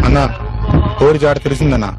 అన్నా కోరి జాడ తెలిసిందన్నా.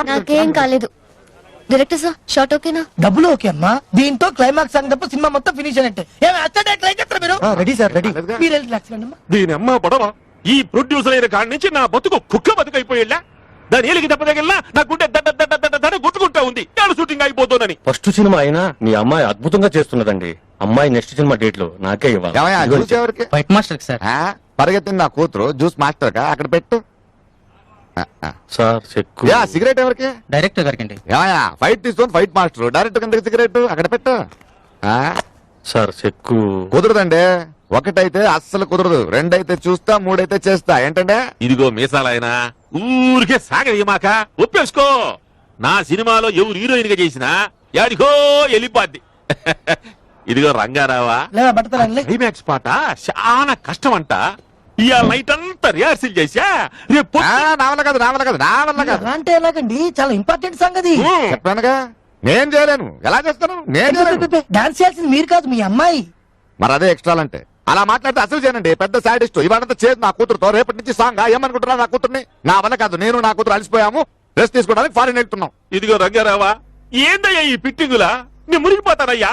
నాకేం కాలేదు. డైరెక్టర్ సార్ షార్ట్ ఓకేనా? డబ్బులు ఓకే అమ్మా. దీంతో క్లైమాక్స్ సాంగ్ తప్ప సినిమా మొత్తం ఫినిష్ అయినట్టే. Ready sir ready. మీరు వెళ్ళి దీని అమ్మ పడవ ఈ ప్రొడ్యూసర్ అయిన కాడి నుంచి నా బతుకు కుక్క బతుకైపోయేలా. దాని ఏలికి దెబ్బ తగిలినా నా గుండె దడ గుర్తుకుంటా ఉంది. ఏడు షూటింగ్ అయిపోతుందని. ఫస్ట్ సినిమా అయినా మీ అమ్మాయి అద్భుతంగా చేస్తున్నదండి. అమ్మాయి నెక్స్ట్ సినిమా డేట్ లో నాకే ఇవ్వాలి. Fight master sir. పరిగెత్తింది నా కూతురు జ్యూస్ మాస్టర్ కా అక్కడ పెట్టు. Sir cheque. సిగరెట్ ఎవరికి? డైరెక్టర్ గారికి అండి. ఫైట్ తీసుకొని ఫైట్ మాస్టర్ డైరెక్ట్ కింద సిగరెట్ అక్కడ పెట్టు. సార్ చెక్కు కుదరదండి. ఒకటైతే అస్సలు కుదరదు, రెండైతే చూస్తా, మూడైతే చేస్తా. ఏంటంటే ఇదిగో మీసాలైనా ఊరికే సాగమాక ఒప్పేసుకో. నా సినిమాలో ఎవరు హీరోయిన్ గా చేసినా యాడికో వెళ్ళిపోద్ది. ఇదిగో రంగారావా, క్లైమాక్స్ పాట చాలా కష్టం అంట. ఇవాళ నైట్ అంతా రిహార్సల్ చేసా. రేపు నావల కాదు నావల కాదు నావల కాదు అంటే ఎలాగండి? చాలా ఇంపార్టెంట్ సంగతి. చెప్పానుగా నేను చేయలేను. ఎలా చేస్తాను? నేను డాన్స్ చేయాల్సింది మీరు కాదు, మీ అమ్మాయి. మరి అదే ఎక్స్ట్రాలంటే అలా మాట్లాడితే అసలు చేయనండి. పెద్ద సాడిస్ట్. ఇవాళంతా చేదు నా కూతురుతో. రేపటి నుంచి సాంగ్ ఏమనుకుంటున్నా నా కూతుర్ని? నా వల్ల కాదు. నేను నా కూతురు అలసిపోయాము, రెస్ట్ తీసుకోవడానికి ఫారిన్ వెళ్తున్నాం. ఇదిగో రంగారావా, ఏందయ్యా ఈ పిట్టింగులా? నేను మునిగిపోతానయ్యా.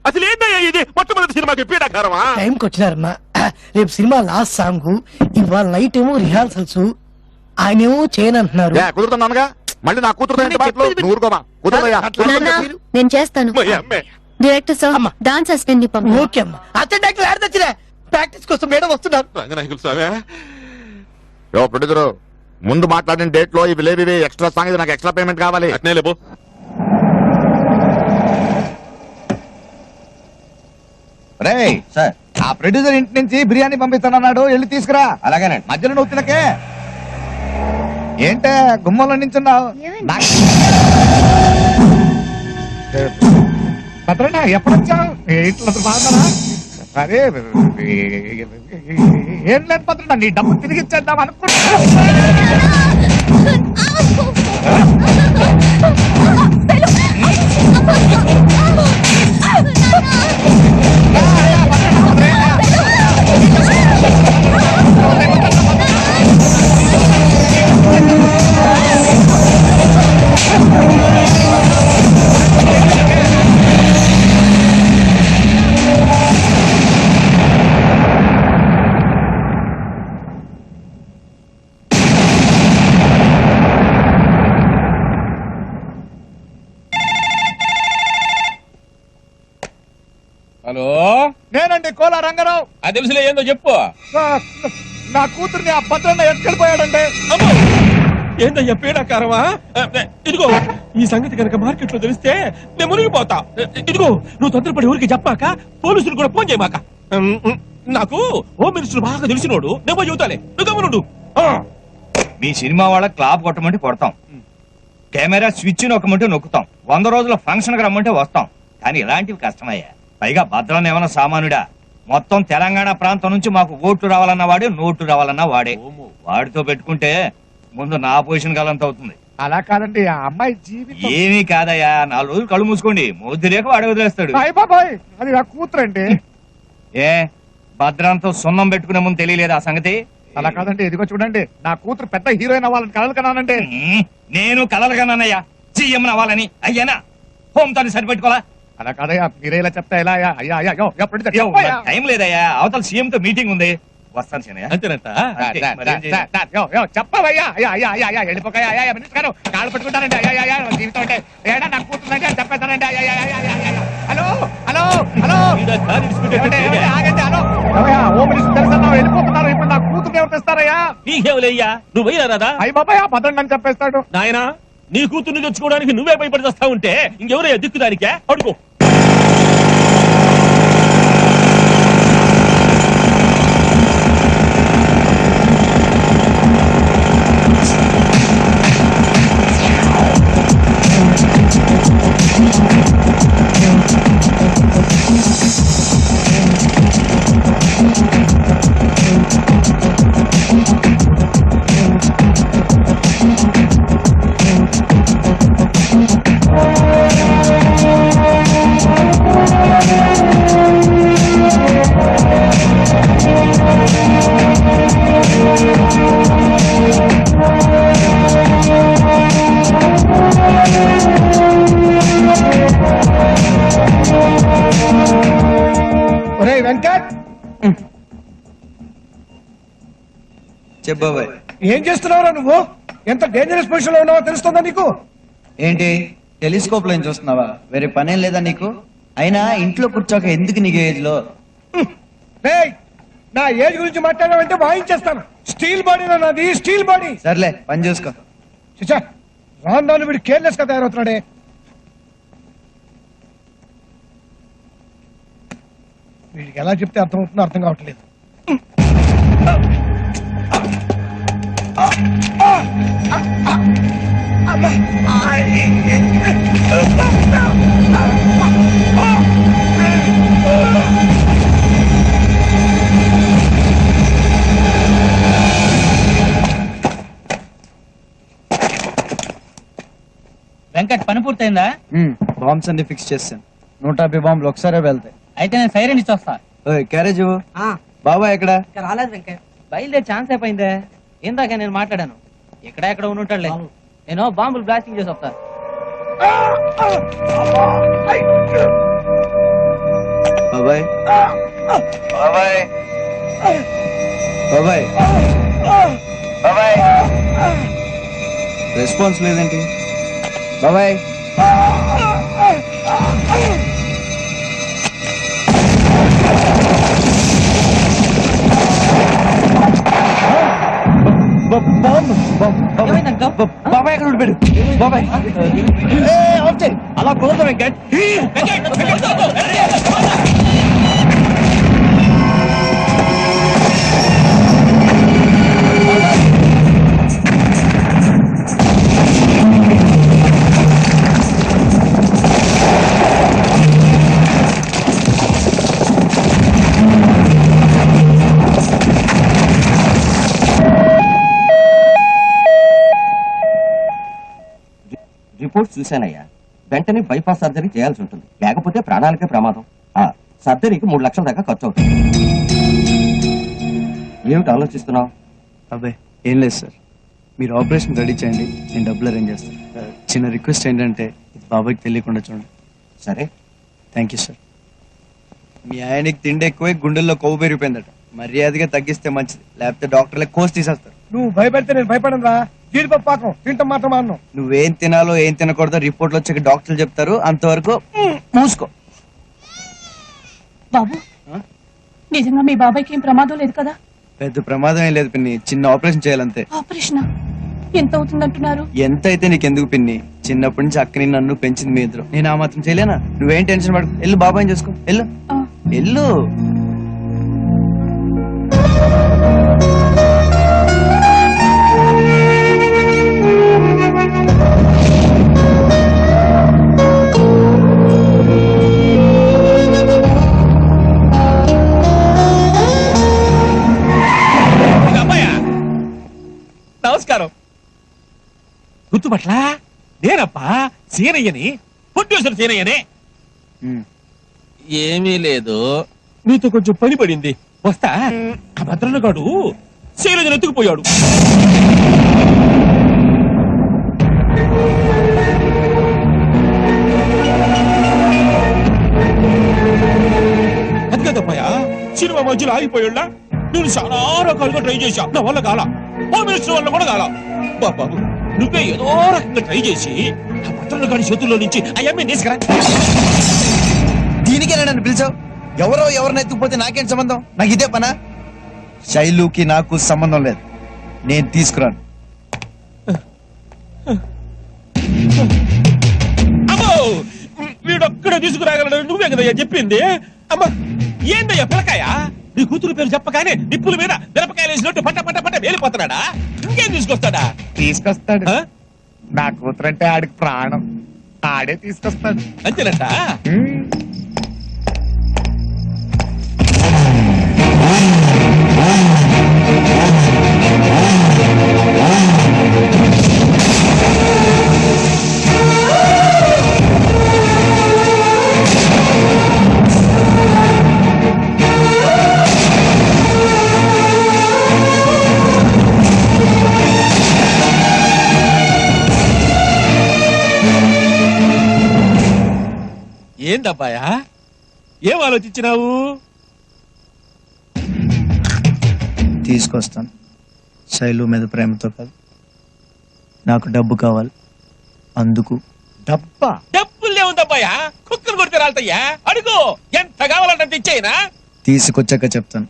అసలు ఏందయ్యా ఇది? మొట్టమొదటి సినిమాకి పీడాకారమా? టైంకి వచ్చినారమ్మా. రేపు సినిమా లాస్ట్ సాంగ్, ఇవాళ నైట్ ఏమో రిహార్సల్స్. ఆయనేమో చేయనంటున్నారు. కుదురుతున్నానుగా. మళ్ళీ నా కూతురు నేను చేస్తాను. డైరెక్టర్ సార్ డాన్స్ అసిస్టెంట్ ని పంపండి. ఓకే అమ్మా. అతను ప్రాక్టీస్ కోసం మేడం వస్తున్నారు. ప్రొడ్యూసర్ ముందు మాట్లాడిన డేట్ లో ఇవి లేవి ఎక్స్ట్రా సాంగ్, ఇది నాకు ఎక్స్ట్రా పేమెంట్ కావాలి. అట్నే లేబో. సార్ ఆ ప్రొడ్యూసర్ ఇంటి నుంచి బిర్యానీ పంపిస్తానన్నాడు, వెళ్ళి తీసుకురా. అలాగేనండి. మధ్యలో నువ్వు తినకే. ఏంటే గుమ్మంలో నించున్నావు? భద్రనా ఎప్పుడొచ్చావు? ఇంట్లో బాగున్నారా? అరే ఏం లేదు భద్రనా, నీ డబ్బు తిరిగి ఇచ్చేద్దాం అనుకుంటా. హలో, నేనండి కోలా రంగారావు. ఆ తెలుసులే, ఏందో చెప్పు. నా కూతుర్ని ఆ భద్రన్న ఎత్తుకెళ్ళిపోయాడంటే. ఏందయ్యా పీడాకారమా? ఇదిగో ఈ సంగతి కనుక మార్కెట్ లో తెలిస్తే నేను మునిగిపోతా. ఇదిగో నువ్వు తొందరపడి ఊరికి చెప్పాక పోలీసులు కూడా ఫోన్ చేయమాక. నాకు హోమ్ మినిస్టర్ బాగా తెలిసినోడు, నేను చెబుతాలే, నువ్వు గమనుండు. మీ సినిమా వాళ్ళ క్లాప్ కొట్టమంటే కొడతాం, కెమెరా స్విచ్ నొక్కమంటే నొక్కుతాం, 100 రోజుల ఫంక్షన్ రమ్మంటే వస్తాం. కానీ ఇలాంటివి కష్టమయ్యా. పైగా భద్రన్న ఏమన్నా సామానుడా? మొత్తం తెలంగాణ ప్రాంతం నుంచి మాకు ఓట్లు రావాలన్నా వాడే, నోట్లు రావాలన్నా వాడే. వాడితో పెట్టుకుంటే ముందు నా పొజిషన్ కాలంత అవుతుంది. అలా కాదండి, ఆ అమ్మాయి జీవితం ఏమీ కాదయ్యా. 4 రోజులు కళ్ళు మూసుకోండి, మొద్దు లేక వాడే వదిలేస్తాడు. అది నా కూతురండి. ఏ భద్రంతో సున్నం పెట్టుకునే ముందు తెలియలేదు ఆ సంగతి? అలా కాదండి, ఇదిగో చూడండి, నా కూతురు పెద్ద హీరోయిన్ అవ్వాలని కలలు కనానంటే. నేను కలలు కన్నానయ్యా, సీఎం అవ్వాలని. అయ్యానా హోమ్ తోని సరిపెట్టుకోవాలా? అలా కాదయ్యా, మీరే ఇలా చెప్తా ఎలా? టైం లేదయ్యా, అవతల సీఎం తో మీటింగ్ ఉంది, వస్తాను సీనయ్య. అంతేనంట. చెప్పవయ్యా. వెళ్ళిపోకాయ కాళ్ళు పట్టుకుంటానండి. జీవితం అంటే ఏడా నాకు కూతుందంటే చెప్పేస్తానండి. హలో హలో హలో ఆగండి. హలో ఓ మినిస్టర్ తెలుసా, వెళ్ళిపోతున్నారు. ఇప్పుడు నా కూతురు కూతురు ఎవరు తెస్తారయ్యా? నీకేవులయ్యా నువ్వు పోయినా రాదా? అయ్యి బాబాయ్ ఆ భద్రం అని చెప్పేస్తాడు. నాయనా నీ కూతుర్ని తెచ్చుకోవడానికి నువ్వే భయపడి వస్తా ఉంటే ఇంకెవరయ్యా దిక్కుదానికే? అడుగు. ఒరే వెంకట్, చెప్పబాయ్. ఏం చేస్తున్నావురా నువ్వు? ఎంత డేంజరస్ పొజిషన్ లో ఉన్నావో తెలుస్తుందా నీకు? ఏంటి టెలిస్కోప్ లో చూస్తున్నావా? వేరే పనేం లేదా నీకు? అయినా ఇంట్లో కూర్చోక ఎందుకు నీకు ఏజ్ లో? రేయ్, నా ఏజ్ గురించి మాట్లాడావంటే వాయించేస్తాను. స్టీల్ బాడీ నాది, స్టీల్ బాడీ. సర్లే పని చూసుకో. చిచ్చా, రాను రాను వీడు కేర్లెస్ గా తయారవుతున్నాడే. వీడికి ఎలా చెప్తే అర్థమవుతుందో అర్థం కావట్లేదు. వెంకట్ పని పూర్తయిందా? బాంబ్స్ అన్ని ఫిక్స్ చేస్తాను. 150 బాంబులు ఒకసారి వెళ్తాయి. అయితే నేను సైరన్ ఇచ్చొస్తా. క్యారేజ్ బాబా ఎక్కడ? రాలేదు వెంకట్, బయలుదేరి ఛాన్స్ అయిపోయిందే. ఇందాక నేను మాట్లాడాను, ఎక్కడ ఉంటాడులే. నేను బాంబులు బ్లాస్టింగ్ చేసి వస్తా. బాబాయ్ బాబాయ్ బాబాయ్ బాబాయ్ రెస్పాన్స్ లేదేంటి బాబాయ్? బాబాయ్ ఎక్కడ ఉండిపోయాడు? బాబాయ్ అలా కుదరదు వెంకట్. రిపోర్ట్ చూశానయ్యా. వెంటనే బైపాస్ సర్జరీ చేయాల్సి ఉంటుంది, లేకపోతే ప్రాణాలకే ప్రమాదం. సర్జరీకి 3 లక్షల దాకా ఖర్చు అవుతుంది. ఏమిటి ఆలోచిస్తున్నావు? అబ్బాయి ఏం లేదు సార్, మీరు ఆపరేషన్ రెడీ చేయండి, నేను డబ్బులు అరేంజ్ చేస్తాను. చిన్న రిక్వెస్ట్ ఏంటంటే బాబాయ్కి తెలియకుండా చూడండి. సరే. Thank you sir. మీ ఆయనకి తిండి ఎక్కువై గుండెల్లో కొవ్వు పెరిగిపోయిందట. మర్యాదగా తగ్గిస్తే మంచిది, లేకపోతే డాక్టర్లే కోసి తీసేస్తారు. నువ్వు భయపెడితే నేను భయపడను రా. జీడిపప్పు పాకం తింటాం మాత్రం అన్నావు. నువ్వేం తినాలో ఏం తినకూడదో రిపోర్ట్లు వచ్చాక డాక్టర్లు చెప్తారు, అంతవరకు మూసుకో. బాబు, నిజంగా మీ బాబాయ్కి ఏం ప్రమాదం లేదు కదా? పెద్ద ప్రమాదం ఏం లేదు పిన్ని, చిన్న ఆపరేషన్ చేయాలంతే. ఆపరేషన్ ఎంత అవుతుందంటున్నారు? ఎంత అయితే నీకెందుకు పిన్ని, చిన్నప్పటి నుంచి అక్కని నన్ను పెంచింది మీ ఇద్దరు, నేను ఆ మాత్రం చేయలేనా? నువ్వేం టెన్షన్ పడకు, వెళ్ళు బాబాయ్ చూసుకో, వెళ్ళు వెళ్ళు. నమస్కారం. గుర్తుపట్లా? నేనప్పా సీనయ్యని, ప్రొడ్యూసర్ సీనయ్యని. ఏమీ లేదు, నీతో కొంచెం పని పడింది, వస్తా. ఆ భద్రన్నగాడు శైలజను ఎత్తుకుపోయాడు. అది కదప్పయా, సినిమా మధ్యలో ఆగిపోయాడా? నేను చాలా రకాలుగా ట్రై చేశా, నా వల్ల కాల. హోమ్ మినిస్టర్ వల్ల కూడా కాల. బాబు నువ్వే ఏదో రకంగా ట్రై చేసి ఆ భద్రన్నగాడి చేతుల్లో నుంచి అయ్యమ్మే తీసుకురా. దీనికే నన్ను పిలిచావు? ఎవరో ఎవరిని ఎత్తుకుపోతే నాకేంటి సంబంధం? నాకు ఇదే పనా? శైలుకి నాకు సంబంధం లేదు, నేను తీసుకురాను. అమ్మో వీడొక్కడే తీసుకురాగలడు, నువ్వే కదయ్యా చెప్పింది. అమ్మా ఏందయ్యా పిల్లకాయ, నీ కూతురు పేరు చెప్పగానే నిప్పుల మీద మిరపకాయలు వేసినట్టు పట్ట పట్ట పట్ట వేలిపోతున్నాడా? ఇంకేం తీసుకొస్తాడా? తీసుకొస్తాడు. ఆ? నా కూతురంటే ఆడికి ప్రాణం, ఆడే తీసుకొస్తాడు. అంతేనట. ఏందబ్బాయా, ఏం ఆలోచించినావు? తీసుకొస్తాను. శైలు మీద ప్రేమతో కాదు, నాకు డబ్బు కావాలి, అందుకు. డబ్బా? డబ్బులు ఏముందబ్బాయా, కుక్కలు కొడితే రాలతయ్యా. అడుగు, ఎంత కావాలంటే ఇచ్చేయినా. తీసుకొచ్చాక చెప్తాను.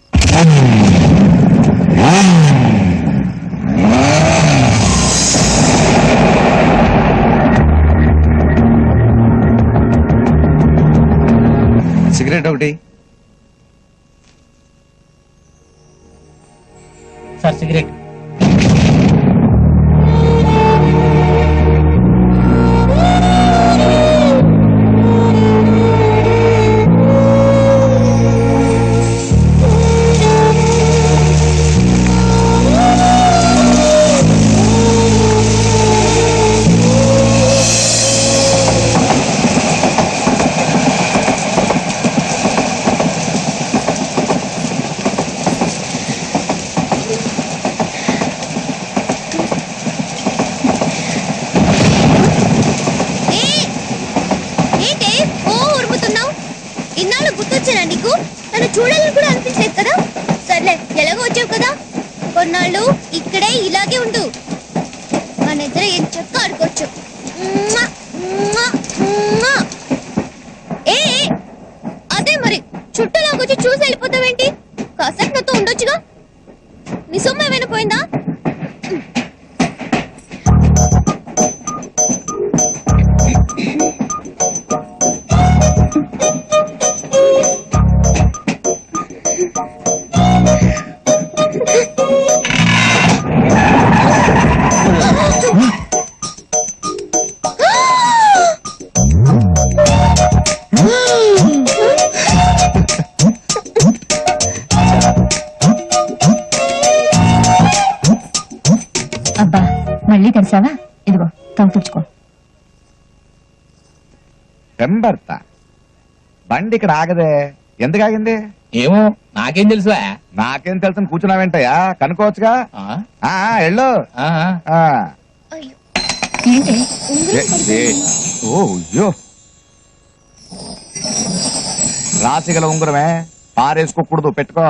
సిగరెట్ ఒకటి. Sir cigarette. ఇన్నాళ్ళు గుర్తొచ్చానా నీకు? నన్ను చూడాలని కూడా అనిపించలేదు కదా. సర్లే, ఎలాగో వచ్చావు కదా, కొన్నాళ్ళు ఇక్కడే ఇలాగే ఉండు. మన ఇద్దరు ఏం చెక్క ఆడుకోవచ్చు. ఏ అదే మరి, చుట్టూలాగొచ్చి చూసి వెళ్ళిపోతావేంటి? కాసేపు నాతో ఉండొచ్చుగా. నీ సొమ్ము ఏమైనా పోయిందా? అబ్బా, మళ్ళీ తెలిసావా? ఇదిగో తంగు తుడుచుకో. పెంబర్త బండి ఇక్కడ ఆగదే, ఎందుకు ఆగింది? ఏమో నాకేం తెలుసా? నాకేం తెలుసు, కూర్చున్నావేంటయ్యా, కనుకోవచ్చుగా. ఎళ్ళు. ఏంటి ఓయ్యో, రాసిగల ఉంగరమే, పారేసుకోకూడదు, పెట్టుకో.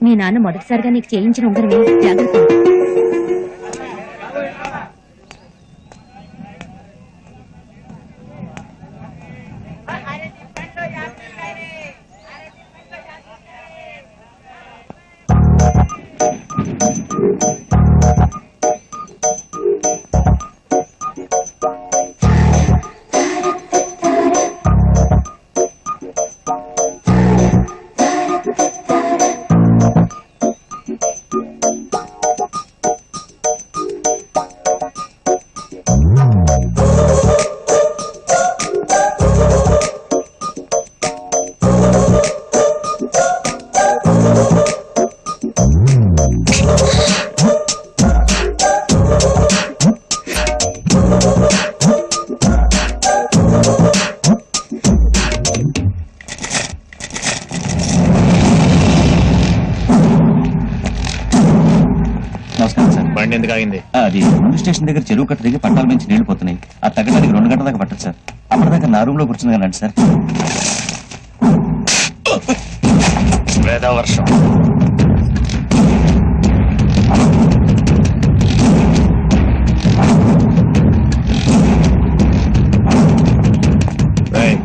మీ నాన్న మొదటిసారిగా నీకు చేయించిన ఉంగరమే, జాగ్రత్త. బండి ఎందుకు ఆగింది? అది పోలీస్ స్టేషన్ దగ్గర చెరువు కట్ట దగ్గర పట్టాల నుంచి నీళ్లు పోతున్నాయి. అది తగ్గడానికి 2 గంటల దాకా పట్టదు సార్. అప్పటిదాకా నా రూమ్ లో కూర్చుంది కదండి సార్. వేదవర్షం.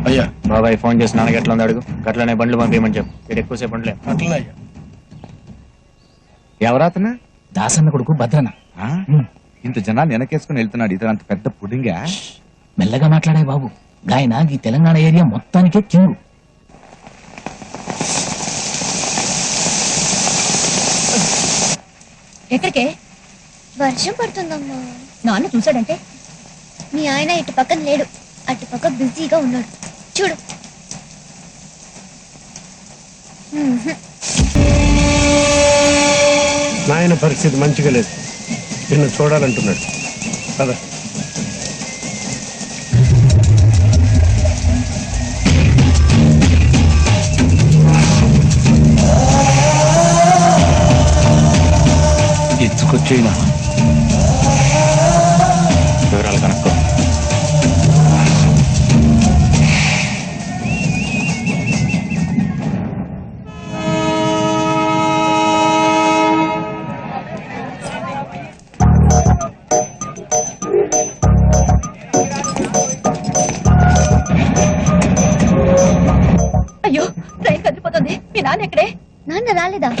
అయ్యా బాబాయ్ ఫోన్ చేసి నాన్నకి ఎట్లా ఉంది అడుగు. గట్లనే బండ్లు పంపించమని చెప్పు. ఇక్కడ ఎక్కువసేపు ఉండలేదు. అట్లా ఎవరాతన? దాసన్న కొడుకు భద్రన. ఇంత జనాన్ని వెనకేసుకుని వెళ్తున్నాడు, ఇతను అంత పెద్ద పుడింగా? మెల్లగా మాట్లాడే బాబు, గాయన ఈ తెలంగాణ ఏరియా మొత్తానికే కింగు. ఎక్కడికే? వర్షం పడుతుందమ్మా. నాన్న చూసాడంటే మీ ఆయన ఇటు పక్కన లేడు, అటు పక్క బిజీగా ఉన్నాడు. చూడు. నాయన పరిస్థితి మంచిగా లేదు, నిన్ను చూడాలంటున్నాడు కదా. ఎత్తుకొచ్చేనా వివరాలు కనుక్కో. అయ్యో ట్రైన్ కదిలిపోతుంది. మీ నాన్న ఎక్కడే? నాన్న రాలేదా?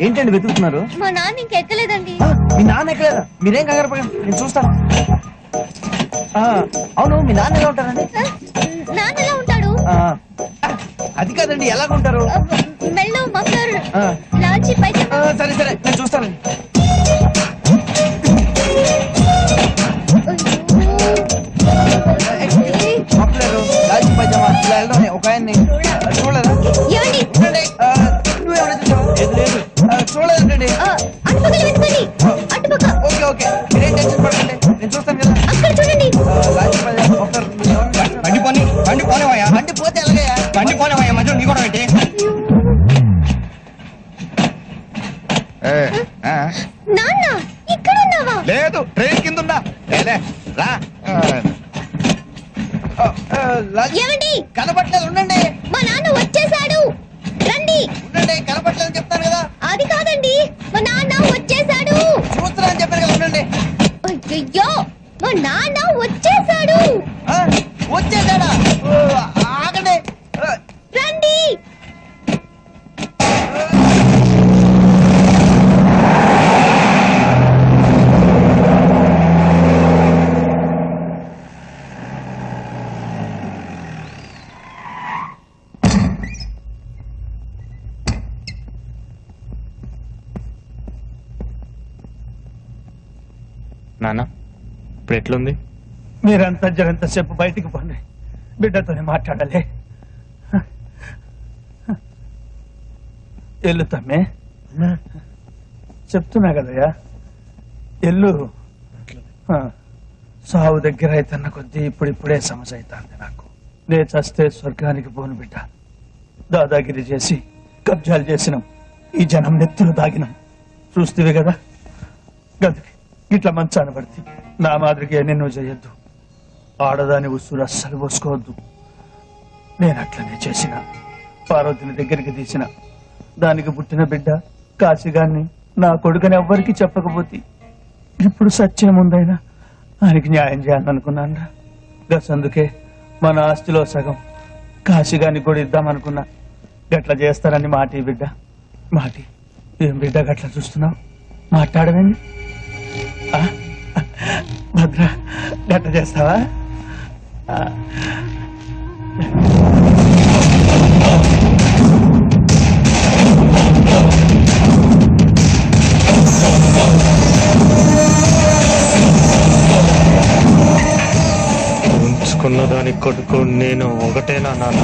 ఏంటండి వెతుకుతున్నారు? మా నాన్న ఇంకెక్కలేదండి. మీ నాన్న ఎక్కలేదా? మీరేం కంగారు పడకండి, నేను చూస్తాను. అవును, మీ నాన్న ఎలా ఉంటారండి? నాన్న ఎలా ఉంటాడు? అది కాదండి, ఎలాగుంటారు? మెల్లో మఫ్లర్, లాల్చి పైజమా. సరే సరే, నేను చూస్తానండి. మఫ్లర్, లాల్చి పైజమా, ఇలా వెళ్ళడం ఒక ఆయన్ని చూడలేదా? ఏమండి? నువ్వేమైనా చూసావా? లేదు, చూడలేదండి. అటుపక్కన వెతకండి. అటుపక్క. ఓకే ఓకే, మీరేం టెన్షన్ పడకండి, నేను చూస్తాను కదా. అక్కడ చూడండి. లాల్చి పైజమా, మఫ్లర్. బండి పోనీ, బండి పోనేవయ్యా, బండి పోతే ఎలాగయ్యా? బండి పోనేవయ్యా, మధ్యలో నీ కూడా పెట్టి. నాన్న ఇక్కడ ఉన్నావా? లేదు, ట్రైన్ కింద ఉన్నా. రా. ఏమండి? కనపట్లేదు, ఉండండి. మా నాన్న వచ్చేసాడు, రండి. ఉండండి, కనపట్లేదని చెప్తాను కదా. అది కాదండి, మా నాన్న వచ్చేసాడు. చూస్తున్నా అని చెప్పాను కదా, ఉండండి. అయ్యో, మా నాన్న వచ్చేసాడు. వచ్చేసాడా? ఆగండి, రండి. నాన్న ఇప్పుడు ఎట్లుంది? మీరంతా జరంతసేపు బయటికి పోండి, బిడ్డతోనే మాట్లాడాలి. ఎల్లు తమ్మే, చెప్తున్నా కదయ్యా, ఎల్లు. సావు దగ్గర అయితన్న కొద్దీ ఇప్పుడిప్పుడే సమస్య అవుతుంది నాకు. నే చస్తే స్వర్గానికి పోను బిడ్డ. దాదాగిరి చేసి కబ్జాలు చేసినాం, ఈ జనం నెత్తులు దాగినాం. చూస్తేవి కదా, గదికి ఇట్లా మంచాన పడితే నా మాదిరిగా నిన్ను చేయొద్దు. ఆడదాని ఉసురు అస్సలు పోసుకోవద్దు. నేను అట్లనే చేసిన. పార్వతిని దగ్గరికి తీసిన, దానికి పుట్టిన బిడ్డ కాశీగాన్ని నా కొడుకని ఎవ్వరికి చెప్పకపోతే ఇప్పుడు సత్యముందైనా ఆయనకి న్యాయం చేయాలనుకున్నాను. గసందుకే మన ఆస్తిలో సగం కాశీగాన్ని కూడా ఇద్దామనుకున్నా. గట్లా చేస్తారని మాటి బిడ్డ, మాటి. ఏం బిడ్డ గట్లా చూస్తున్నావు? మాట్లాడవేంది? భద్ర, గట్ట చేస్తావా? ఉంచుకున్న దాని కొడుకు నేను ఒకటేనా నాన్న?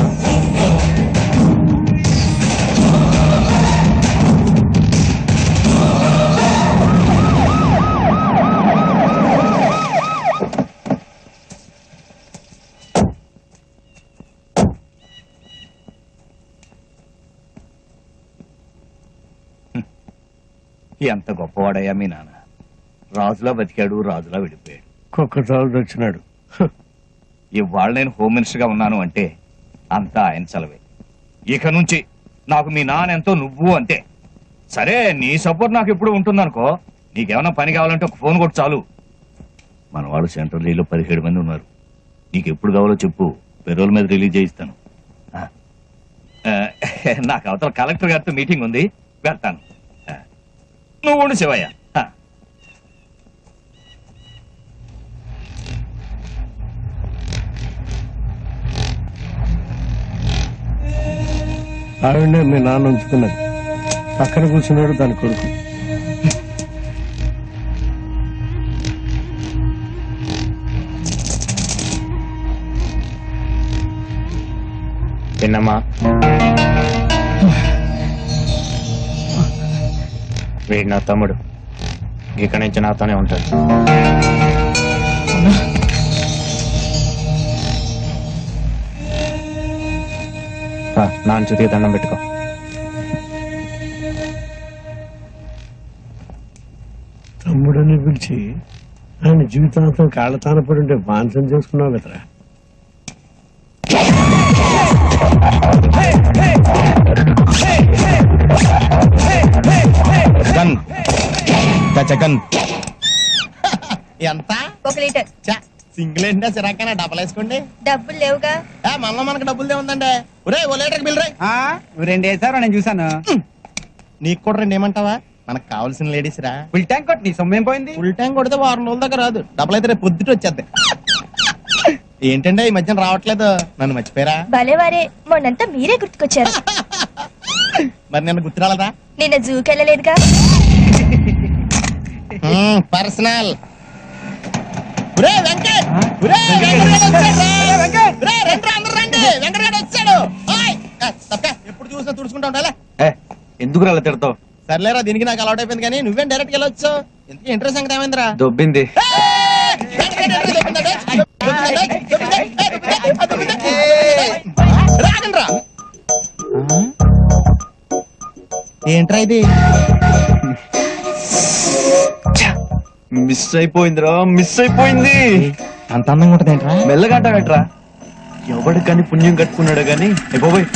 ఎంత గొప్పవాడయ్యా మీ నాన్న. రాజులా బతికాడు, రాజులా విడిపోయాడు. కుక్కరాజు వచ్చినాడు. ఇవాళ నేను హోమ్ మినిస్టర్ గా ఉన్నాను అంటే అంతా ఆయన చలవే. ఇక నుంచి నాకు మీ నాన్న ఎంతో, నువ్వు అంతే. సరే, నీ సపోర్ట్ నాకు ఎప్పుడు ఉంటుందనుకో. నీకేమైనా పని కావాలంటే ఒక ఫోన్ కొట్టు చాలు. మనవాడు సెంట్రల్ జైల్లో 17 మంది ఉన్నారు. నీకు ఎప్పుడు కావాలో చెప్పు, పెరోల్ మీద రిలీజ్ చేయిస్తాను. నాకు అవతల కలెక్టర్ గారితో మీటింగ్ ఉంది, వెళ్తాను. నువ్వు ఉండు శివయ్య. ఆవిడ మీ నాన్న ఉంచుకున్నది, పక్కన కూర్చున్నాడు దాని కొడుకు. చిన్నమ్మా, వీడు నా తమ్ముడు, ఇక్కడి నుంచి నాతోనే ఉంటాడు. నాన్న చుతికి దండం పెట్టుకో. తమ్ముడని పిలిచి ఆయన జీవితాంతం కాళ్ళతాన పడి ఉంటే బాన్సం చేసుకున్నావు కదరా. ఎంత 1 లీటర్. సింగిల్ ఏంటా సిరాకనా డబ్బులు వేసుకోండి. డబ్బులు లేవుగా. మనలో మనకు డబ్బులు ఏముందండి. ఒరే ఓ లీటర్కి బిల్ రాయ్. నువ్వు 2 వేసారు, నేను చూసాను. నీకు కూడా 2 ఏమంటావా? మనకు కావాల్సిన లేడీస్ రా. ఫుల్ ట్యాంక్ కొట్టి నీ సొమ్మేం పోయింది? ఫుల్ ట్యాంక్ కొడితే 6 రోజుల దాకా రాదు. డబ్బులు అయితే రేపు పొద్దుట వచ్చేద్ది. ఏంటంటే ఈ మధ్యన రావట్లేదు, నన్ను మర్చిపోయారా? భలేవారే, మొన్నంతా మీరే గుర్తుకొచ్చారు. మరి నిన్న గుర్తు రాలేదా? నిన్న జూకి వెళ్ళలేదుగా. పర్సనల్. ఎప్పుడు చూసినా తుడుచుకుంటా ఉండాలి. ఎందుకు అలా తిడతావు? సర్లేరా, దీనికి నాకు అలవాటు అయిపోయింది. కానీ నువ్వేం డైరెక్ట్ వెళ్ళొచ్చు? ఎందుకు ఇంట్రెస్ట్ సంగతి ఏమైందిరా? దొబ్బింది. ఏంట్రా ఇది? మిస్ అయిపోయిందిరా, మిస్ అయిపోయింది. అంత అందంగా ఉంటుంది ఏంట్రా? మెల్లగంటావేంట్రా? ఎవడు కానీ పుణ్యం కట్టుకున్నాడు గాని బాబోయ్,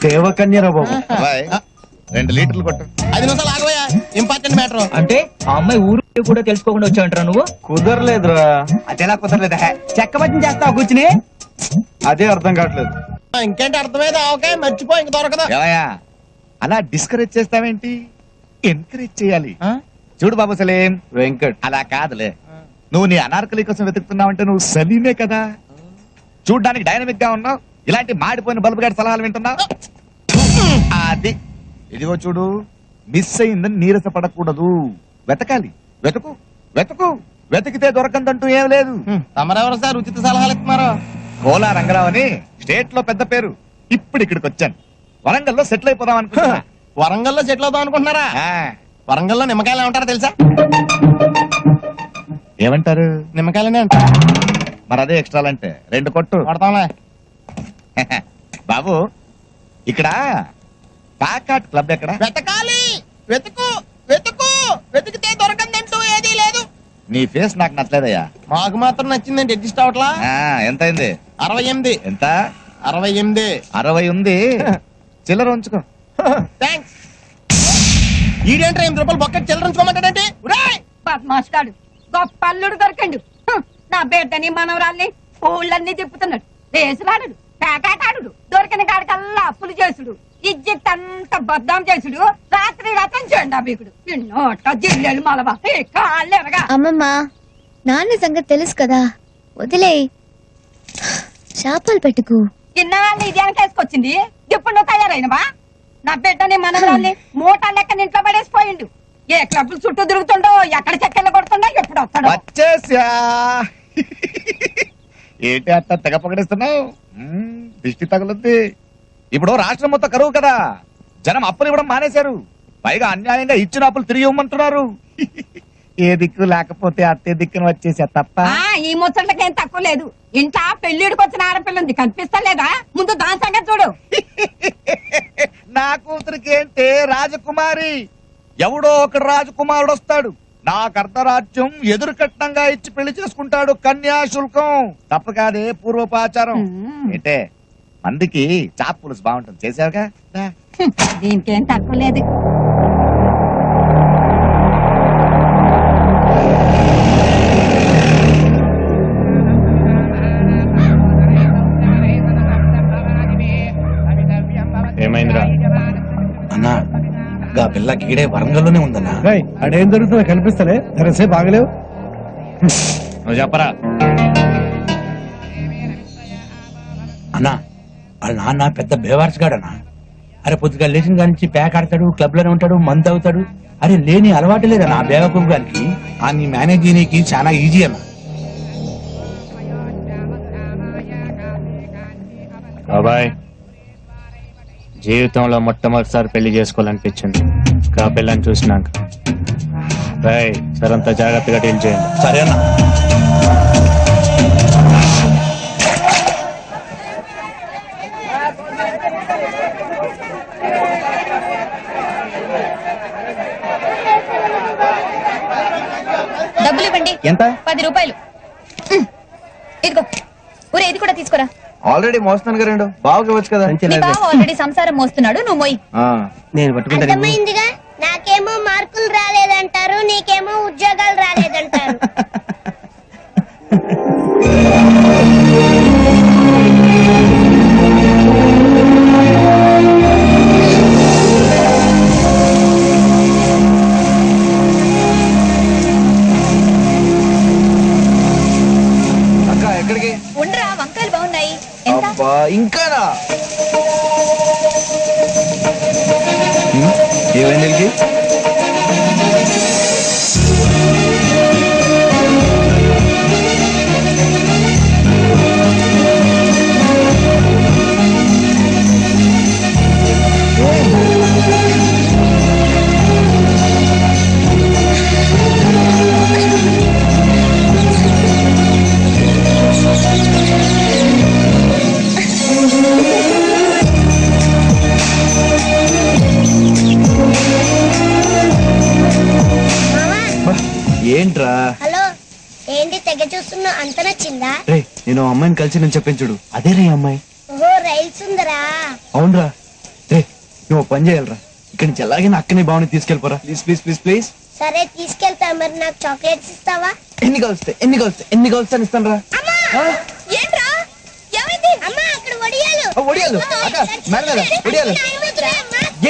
దేవకన్యరా బాబు. 2 లీటర్లు కొట్టు. 5 నిమిషాలు ఆగబోయా, ఇంపార్టెంట్ మ్యాటర్. అంటే ఆ అమ్మాయి ఊరు కూడా తెలుసుకోకుండా వచ్చావంటారా నువ్వు? కుదరలేదురా. అదేలా కుదరలేదా? చెక్క బజ్జం చేస్తావు కూర్చుని. అదే అర్థం కావట్లేదు. ఇంకేంటి అర్థమైంది? ఓకే, మర్చిపో, ఇంక దొరకదు. ఏమయ్యా అలా డిస్కరేజ్ చేస్తావేంటి? ఎంకరేజ్ చేయాలి. చూడు బాబు సలీం, వెంకట్ అలా కాదులే. నువ్వు నీ అనార్కలి కోసం వెతుకుతున్నావంటే నువ్వు సలీమే కదా. చూడ్డానికి డైనమిక్ గా ఉన్నావు, ఇలాంటి మాడిపోయిన బల్బు గారి సలహాలు వింటున్నావు. అది ఇదిగో చూడు, మిస్ అయిందని నీరసపడకూడదు. వెతకాలి, వెతుకు వెతుకు, వెతికితే దొరకందంటూ ఏం లేదు. తమరెవరు సార్ ఉచిత సలహాలు ఇస్తున్నారు? కోలా రంగరావు అని స్టేట్ లో పెద్ద పేరు. ఇప్పుడు ఇక్కడికి వచ్చాను. వరంగల్లో సెటిల్ అయిపోదాం అనుకుంటున్నా. వరంగల్లో సెటిల్ అవుదాం అనుకుంటున్నారా? వరంగల్లో నిమ్మకాయలు ఏమంటారో తెలుసా? ఏమంటారు? నిమ్మకాయలనే అంటారు. మరి అదే ఎక్స్ట్రాలంటే 2 కొట్టు. కొడతాంలే. బాబు, ఇక్కడ ప్యాకాట్ క్లబ్ ఎక్కడ? వెతకాలి, వెతుకు వెతుకు, వెతికితే దొరకందంటూ ఏదీ లేదు. నీ ఫేస్ నాకు నచ్చలేదయ్యా. మాకు మాత్రం నచ్చిందండి, అడ్జస్ట్ అవట్లా. ఎంత అయింది? 68. ఎంత? 68. 60 ఉంది. చిల్లర ఉంచుకో. థ్యాంక్స్. ఈడేంట్రా 8 రూపాయలు బొక్క చిల్లరించుకోమంటాడంటే? పద్మాష్టాడు గొప్ప అల్లుడు దొరకండు. నా బిడ్డని మనవరాల్ని ఊళ్ళన్నీ తిప్పుతున్నాడు. వేసులాడు, పేకాటాడు, దొరికిన కాడికల్లా అప్పులు చేసుడు, ఇజ్జత్ అంతా బద్దాం చేసుడు, రాత్రి రథం చేయండి అభికుడు. నోట జిల్లెలు మలవా కాళ్ళెరగా. అమ్మమ్మ, నాన్న సంగతి తెలుసు కదా, వదిలే. శాపాలు పెట్టుకు. ఇన్నాళ్ళు ఇది వెనకేసుకొచ్చింది, ఇప్పుడు నువ్వు తయారైనవా? నా బిడ్డని మనవరాల్ని మూట లెక్కన ఇంట్లో పడేసిపోయిండు. ఏ క్లబ్లు చుట్టూ తిరుగుతుండో, ఎక్కడ చెక్కలు కొడుతుండో, ఎప్పుడు వస్తాడో. వచ్చేసా. ఏంటి అట్ట తెగ పకడిస్తున్నావు? దిష్టి తగులుద్ది. ఇప్పుడు రాష్ట్రం మొత్తం కరువు కదా, జనం అప్పులు ఇవ్వడం మానేశారు. పైగా అన్యాయంగా ఇచ్చిన అప్పులు తిరిగి ఇవ్వమంటున్నారు. ఏ దిక్కు లేకపోతే అత్తే దిక్కును వచ్చేసా తప్ప. ఈ ముచ్చట్లకేం తక్కువ లేదు. ఇంట్లో పెళ్లిడికి వచ్చిన ఆడపిల్ల ఉంది, కనిపిస్తా లేదా? ముందు దాని సంగతి చూడు. నా కూతురికి ఏంటే రాజకుమారి, ఎవడో ఒక రాజకుమారుడు వస్తాడు, నాకు అర్ధరాజ్యం ఎదురు కట్నంగా ఇచ్చి పెళ్లి చేసుకుంటాడు. కన్యాశుల్కం తప్పు కాదే, పూర్వపాచారం. ఏంటే మందికి చాప్ పులుసు బాగుంటుంది, చేసావుగా. దీనికేం తక్కువ లేదు. పిల్ల గీడే వరంగల్లోనే ఉందన్నా. అడేం జరుగుతుందో కనిపిస్తలే సరే బాగలేవు. నువ్వు చెప్పరా అన్నా? వాళ్ళ నాన్న పెద్ద బేవార్స్గాడన్నా. అరే పొద్దుగా లేచిన కాడి నుంచి ప్యాక్ ఆడతాడు, క్లబ్ లోనే ఉంటాడు, మందు అవుతాడు. అరే లేని అలవాటు లేదన్నా బేవకూఫ్ గారికి. ఆ నీ మేనేజ్ చేయనీకి చాలా ఈజీ అన్న. బాబాయ్ జీవితంలో మొట్టమొదటిసారి పెళ్లి చేసుకోవాలనిపించింది. ఆ పిల్లని చూసినాక బాయ్ సరంతా జాగ్రత్తగా డీల్ చేయండి. సరే అన్న. డబ్బులు ఇవ్వండి. ఎంత? 10 రూపాయలు. ఇదిగో ఊరే ఇది కూడా తీసుకురా. ఆల్రెడీ మోస్తాను రెండు బాగా వచ్చు కదా. నీ బావ ఆల్రెడీ సంసారం మోస్తున్నాడు, నువ్వు మోయి. నేను పట్టుకుంటాను. అర్థమైందిగా, నాకేమో మార్కులు రాలేదంటారు, నీకేమో ఉద్యోగాలు రాలేదంటారు. అక్క ఎక్కడికి? ఉండరా, వంకాయలు బాగున్నాయి. ఎంత? అబ్బా ఇంకానా? ఏమైంది? ఏంట్రా? హలో, ఏంటి తెగ చూస్తున్నా? అంత నచ్చిందా? రే నేను అమ్మాయిని కలిసి నేను చెప్పించుడు అదే రే అమ్మాయి. ఓహో, రైల్స్ ఉందరా? అవునరా. రే నువ్వు పని చేయాలరా, ఇక్కడి నుంచి ఎలాగైనా అక్కని బావని తీసుకెళ్ళిపోరా. Please please please please. సరే తీసుకెళ్తా. మరి నాకు చాక్లెట్స్ ఇస్తావా? ఎన్ని కలుస్తాను ఇస్తాను రా. ఏంట్రా ఏమైంది? అమ్మా అక్కడ వడియాలు. ఒడియాలు అక్క మేడం ఒడియాలు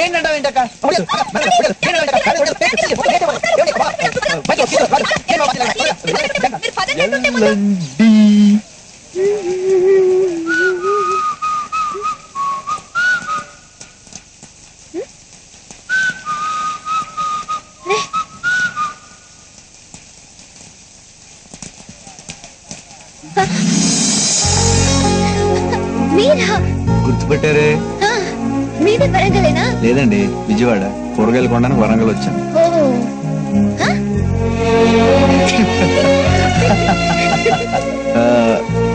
ఏంటంటావు ఏంటక్క? మీరా? గుర్తుపెట్టారే? మీది వరంగలేనా? లేదండి, విజయవాడ. కూరగాయలు కొనడానికి వరంగల్ వచ్చాను. ఓహో.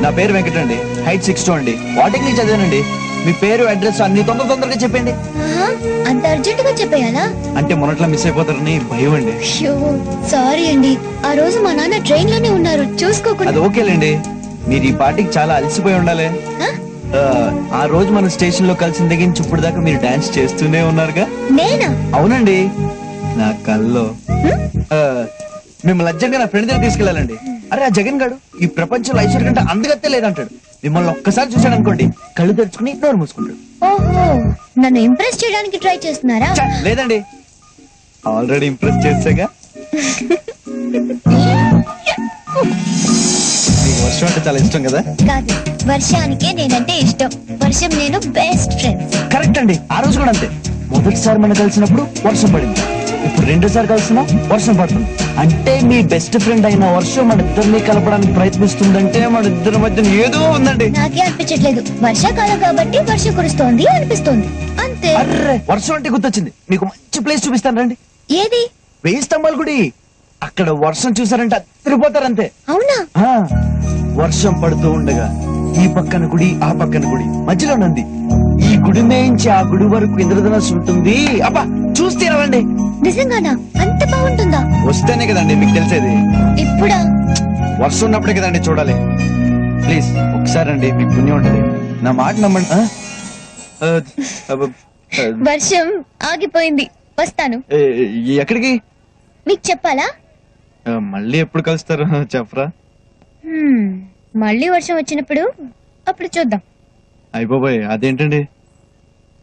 నా పేరు వెంకట అండి, హైట్ 6'2" అండి. వాటికి నేను చదివానండి. మీ పేరు అడ్రస్ అన్ని తొందరగా చెప్పండి. అంత అర్జెంట్ గా చెప్పేయాలా? అంటే మొన్నట్లా మిస్ అయిపోతారని భయం అండి. సారీ అండి, ఆ రోజు మా నాన్న ట్రైన్ లోనే ఉన్నారు, చూసుకోకుండా. అది ఓకేలేండి, మీరు ఈ పార్టీకి చాలా అలసిపోయి ఉండాలి. ఆ రోజు మన స్టేషన్ లో కలిసిన దగ్గర నుంచి ఇప్పుడు దాకా మీరు డాన్స్ చేస్తూనే ఉన్నారుగా. నేనా? అవునండి, నా కల్లో మిమ్మల్ని అర్జెంట్ గా నా ఫ్రెండ్ దగ్గర తీసుకెళ్లాలండి. అరే ఆ జగన్ గాడు ఈ ప్రపంచంలో ఐశ్వర్య కంటే అందగత్తే లేదంటాడు. మిమ్మల్ని ఒక్కసారి చూశాడు అనుకోండి, కళ్ళు తెరుచుకుని నోరు మూసుకుంటాడు. ఓహో, నన్ను ఇంప్రెస్ చేయడానికి ట్రై చేస్తున్నారా? లేదండి, ఆల్రెడీ ఇంప్రెస్ చేసాగా. మీకు వర్షం అంటే చాలా ఇష్టం కదా? కాదు, వర్షానికే నేనంటే ఇష్టం. వర్షం నేను బెస్ట్ ఫ్రెండ్స్. కరెక్ట్ అండి, ఆ రోజు కూడా అంతే. మొదటిసారి మనం కలిసినప్పుడు వర్షం పడింది, ఇప్పుడు రెండోసారి కలిసినా వర్షం పడుతుంది. అంటే మీ బెస్ట్ ఫ్రెండ్ అయిన వర్షం మన ఇద్దరిని కలపడానికి ప్రయత్నిస్తుందంటే మన ఇద్దరి మధ్య ఏదో ఉందండి. నాకే అనిపించట్లేదు, వర్షాకాలం కాబట్టి వర్షం కురుస్తోంది అనిపిస్తోంది అంతే. అర్రే వర్షం అంటే గుర్తొచ్చింది, మీకు మంచి ప్లేస్ చూపిస్తాను రండి. ఏది? 1000 స్తంభాల గుడి. అక్కడ వర్షం చూసారంటే అదిరిపోతారంతే. అవునా? వర్షం పడుతూ ఉండగా ఈ పక్కన గుడి ఆ పక్కన గుడి మధ్యలో ఉంది. ఈ గుడి నుంచి ఆ గుడి వరకు ఇంద్రధనస్సు ఉంటుంది. అబ్బా చూస్తే రండి. నిజంగానా? అంత బాగుంటుందా? వస్తేనే కదండి మీకు తెలిసేది. ఇప్పుడా? వర్షం ఉన్నప్పుడే కదండి చూడాలి. ప్లీజ్ ఒకసారి అండి, మీకు పుణ్యం ఉంటుంది. నా మాట నమ్మండి. వర్షం ఆగిపోయింది, వస్తాను. ఎక్కడికి? మీకు చెప్పాలా? మళ్ళీ ఎప్పుడు కలుస్తారు చెప్పరా? మళ్ళీ వర్షం వచ్చినప్పుడు అప్పుడు చూద్దాం. అయిపోయి అదేంటండి?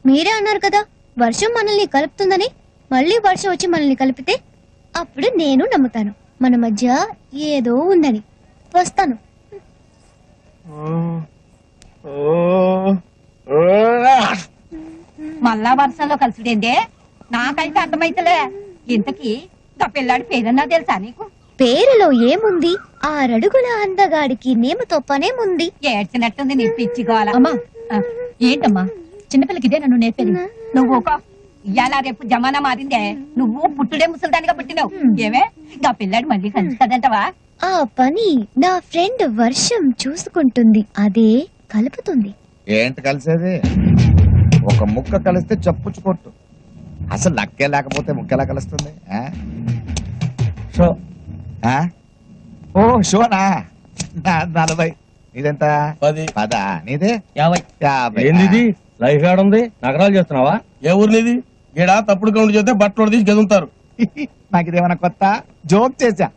మీరే అన్నారు కదా వర్షం మనల్ని కలుపుతుందని, మళ్ళీ వర్షం వచ్చి మనల్ని కలిపితే అప్పుడు నేను నమ్ముతాను మన మధ్య ఏదో ఉందని. వస్తాను. మళ్ళా వర్షంలో కలిసిడేందే నాకైతే అర్థమైతలే. ఇంతకీ గా పిల్లాడి పేరన్నా తెలుసా నీకు? పేరులో ఏముంది? 6 అడుగుల అందగాడికి నేమతో పనేముంది? ఏడ్చినట్టుంది నీ పిచ్చిగోల. అమ్మా ఏంటమ్మా చిన్నపిల్లకి ఇదే నన్ను నేర్పేది. నువ్వు ఇవాళ రేపు జమానా మారిందే. నువ్వు పుట్టుడే ముసలిదానిగా పుట్టినావు. ఏమే గా పిల్లాడు మళ్ళీ కలుస్తుందంటవా? ఆ పని నా ఫ్రెండ్ వర్షం చూసుకుంటుంది. అదే కలుపుతుంది. ఏంటి కలిసేది? ఒక ముక్క కలిస్తే చప్పుచ్చు కొట్టు. అసలు లక్కే లేకపోతే ముక్కెలా కలుస్తుంది? షో ఓ షోనా? 40. నీదెంత? 10. నీదే 50. ఏంది లైఫ్ ఏడుంది? నగరాలు చేస్తున్నావా? ఏ ఊరు నీది? ఈడ తప్పుడు కౌంట్ చేస్తే బట్టలు తీసి గదులుతారు. నాకు ఇదేమన్నా కొత్త జోక్ చేశా.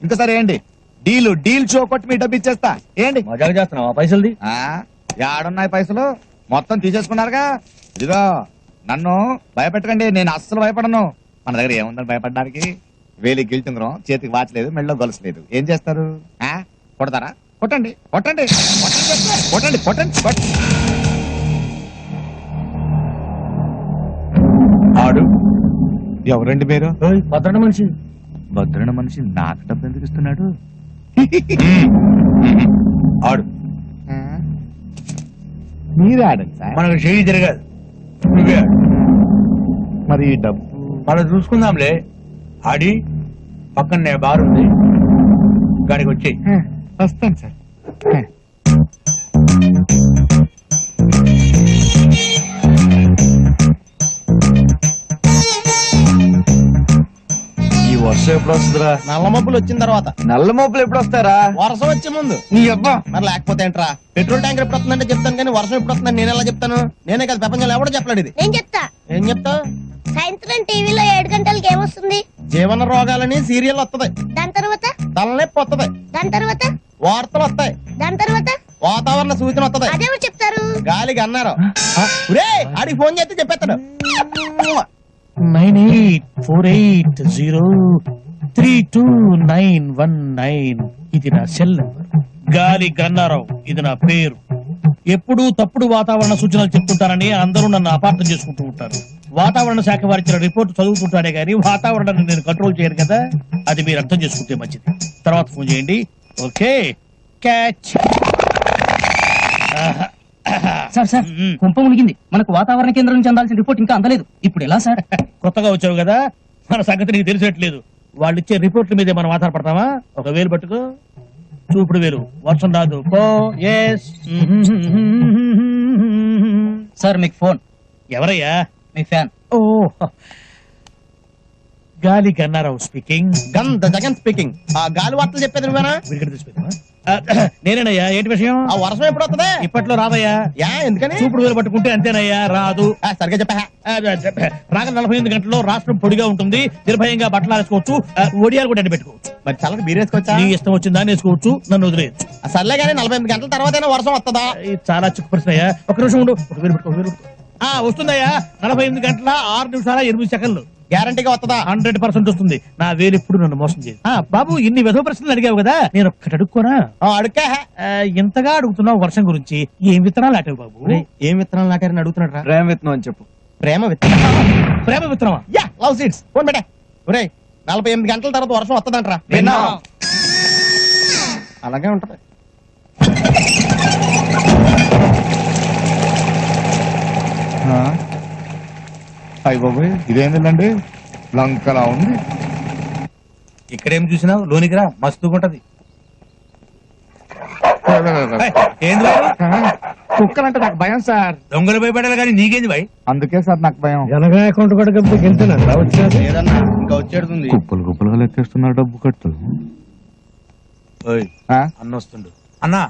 ఇంకోసారి ఏంటి డీల్ షో కొట్టి మీ డబ్బు ఇచ్చేస్తా. ఏంటి మజాగా చేస్తున్నావా? పైసలుది యాడున్నాయి పైసలు? మొత్తం తీసేసుకున్నారుగా. ఇదిగో నన్ను భయపెట్టకండి, నేను అస్సలు భయపడను. మన దగ్గర ఏముందని భయపడడానికి? వేలికి గిల్టుంగరం, చేతికి వాచ్ లేదు, మెళ్ళలో గొలుసు లేదు. ఏం చేస్తారు? కొడతారా? కొట్టండి కొట్టండి కొట్టండి కొట్టండి కొట్టండి. ఆడు ఎవరండి మీరు? భద్రణ మనిషి. భద్రణ మనిషి నాకు డబ్బు ఎందుకు ఇస్తున్నాడు? ఆడు మీరే ఆడండి సార్. మనకు చేయి తిరగదు. నువ్వే ఆడు. మరి ఈ డబ్బు మనం చూసుకుందాంలే. ఆడి పక్కనే బార్ ఉంది, గాడికి వచ్చేయి. వస్తాను సార్. ఈ వర్షం ఎప్పుడు వస్తుందిరా? నల్ల మబ్బులు వచ్చిన తర్వాత. నల్ల మబ్బులు ఎప్పుడు వస్తారా? వర్షం వచ్చే ముందు. నీ అబ్బా మరి లేకపోతే ఏంట్రా? పెట్రోల్ ట్యాంకర్ ఎప్పుడు వస్తుందంటే చెప్తాను, కానీ వర్షం ఎప్పుడు వస్తుందని నేను ఎలా చెప్తాను? నేనే కదా ప్రపంచంలో ఎవడో చెప్పలేడు ఇది. నేను చెప్తా. ఏం చెప్తావు? సాయంత్రం టీవీలో 7 గంటలకి ఏమొస్తుంది? జీవన రోగాలని సీరియల్ వస్తుంది. దాని తర్వాత తలనొప్పి వస్తుంది. దాని తర్వాత వార్తలు వస్తాయి. దాని తర్వాత వాతావరణ సూచన వస్తుంది. అదేమో చెప్తారు. గాలికి అన్నారు. ఆడికి ఫోన్ చేస్తే చెప్పేస్తాడు. 9848032919 ఇది నా సెల్ నంబర్. గాలి గన్నారావు ఇది నా పేరు. ఎప్పుడూ తప్పుడు వాతావరణ సూచనలు చెప్తుంటారని అందరూ నన్ను అపార్థం చేసుకుంటూ ఉంటారు. వాతావరణ శాఖ వారిచ్చిన రిపోర్ట్ చదువుతుంటానే గానీ వాతావరణాన్ని నేను కంట్రోల్ చేయను కదా. అది మీరు అర్థం చేసుకుంటే మంచిది. తర్వాత ఫోన్ చేయండి. Okay catch. సార్ సార్ కుంప మునిగింది. మనకు వాతావరణ కేంద్రం నుంచి అందాల్సిన రిపోర్ట్ ఇంకా అందలేదు. ఇప్పుడు ఎలా సార్? కొత్తగా వచ్చావు కదా, మన సంగతి నీకు తెలిసేట్లేదు. వాళ్ళు ఇచ్చే రిపోర్ట్ల మీదే మనం ఆధారపడతామా? 1,000 పట్టుకో, చూపుడు వేలు. వర్షం రాదు పో. ఎస్ సార్ మీకు ఫోన్. ఎవరయ్యా? మీ ఫ్యాన్. ఓ గాలి గన్నారావు స్పీకింగ్. జగన్ స్పీకింగ్. ఆ గాలి వార్తలు చెప్పేది నువ్వేనా? వీడికి తెలిసిపోయిందా? నేనేనయ్యా. ఏంటి విషయం? ఆ వర్షం ఎప్పుడు వస్తుంది? ఇప్పట్లో రాదయ్యా. యా ఎందుకని? చూపుడు వేలు పట్టుకుంటే అంతేనయ్యా, రాదు. సరిగ్గా చెప్పా. రాగల 48 గంటల్లో రాష్ట్రం పొడిగా ఉంటుంది. నిర్భయంగా బట్టలు ఆరేసుకోవచ్చు, ఒడియాలు కూడా ఎండబెట్టుకోవచ్చు. మరి చల్లకి బీరేసుకోవచ్చా? నీ ఇష్టం వచ్చిందా వేసుకోవచ్చు, నన్ను వదిలేయచ్చు. సర్లే కానీ 48 గంటల తర్వాత వర్షం వస్తుందా? ఇది చాలా చిక్కు ప్రశ్న అయ్యా. ఒక నిమిషం ఉండు. 1,000 పట్టుకో, 1,000 పట్టుకో. వస్తుందయ్యా. 48 గంటల 6 నిమిషాల 8 సెకండ్లు. గ్యారంటీగా వస్తుందా? 100% వస్తుంది. నా వేలు ఇప్పుడు నన్ను మోసం చేయదు. బాబు ఇన్ని విధవ ప్రశ్నలు అడిగావు కదా, నేను ఒక్కటి అడుక్కోనా? అడుక్కా. ఇంతగా అడుగుతున్నావు వర్షం గురించి. ఏం విత్తనాలు నాటావు బాబు? ఏం విత్తనాలు నాటారని అడుగుతున్నాడు. ప్రేమ విత్తనం అని చెప్పు. ప్రేమ విత్తనం. ప్రేమ విత్తనమా? Yeah love seeds. ఫోన్ పెట్టా. ఒరే 48 గంటల తర్వాత వర్షం వస్తుందంటరా. అలాగే ఉంటది. అయ్య బాబోయ్, ఇదేందండి లంకలా ఉంది. ఇక్కడేం చూసినావు? లోనికి రా, మస్తుగుంటది. ఏంది కుక్కలంటే నాకు భయం సార్. దొంగలు భయపడాలి కానీ నీకేంది భయ్? అందుకే సార్ నాకు భయం. ఏదన్నా ఇంకా వచ్చేడుతుంది. కుప్పలు కుప్పలుగా లెక్కేస్తున్నారు డబ్బు కట్టలు. అన్న వస్తుండు. అన్నా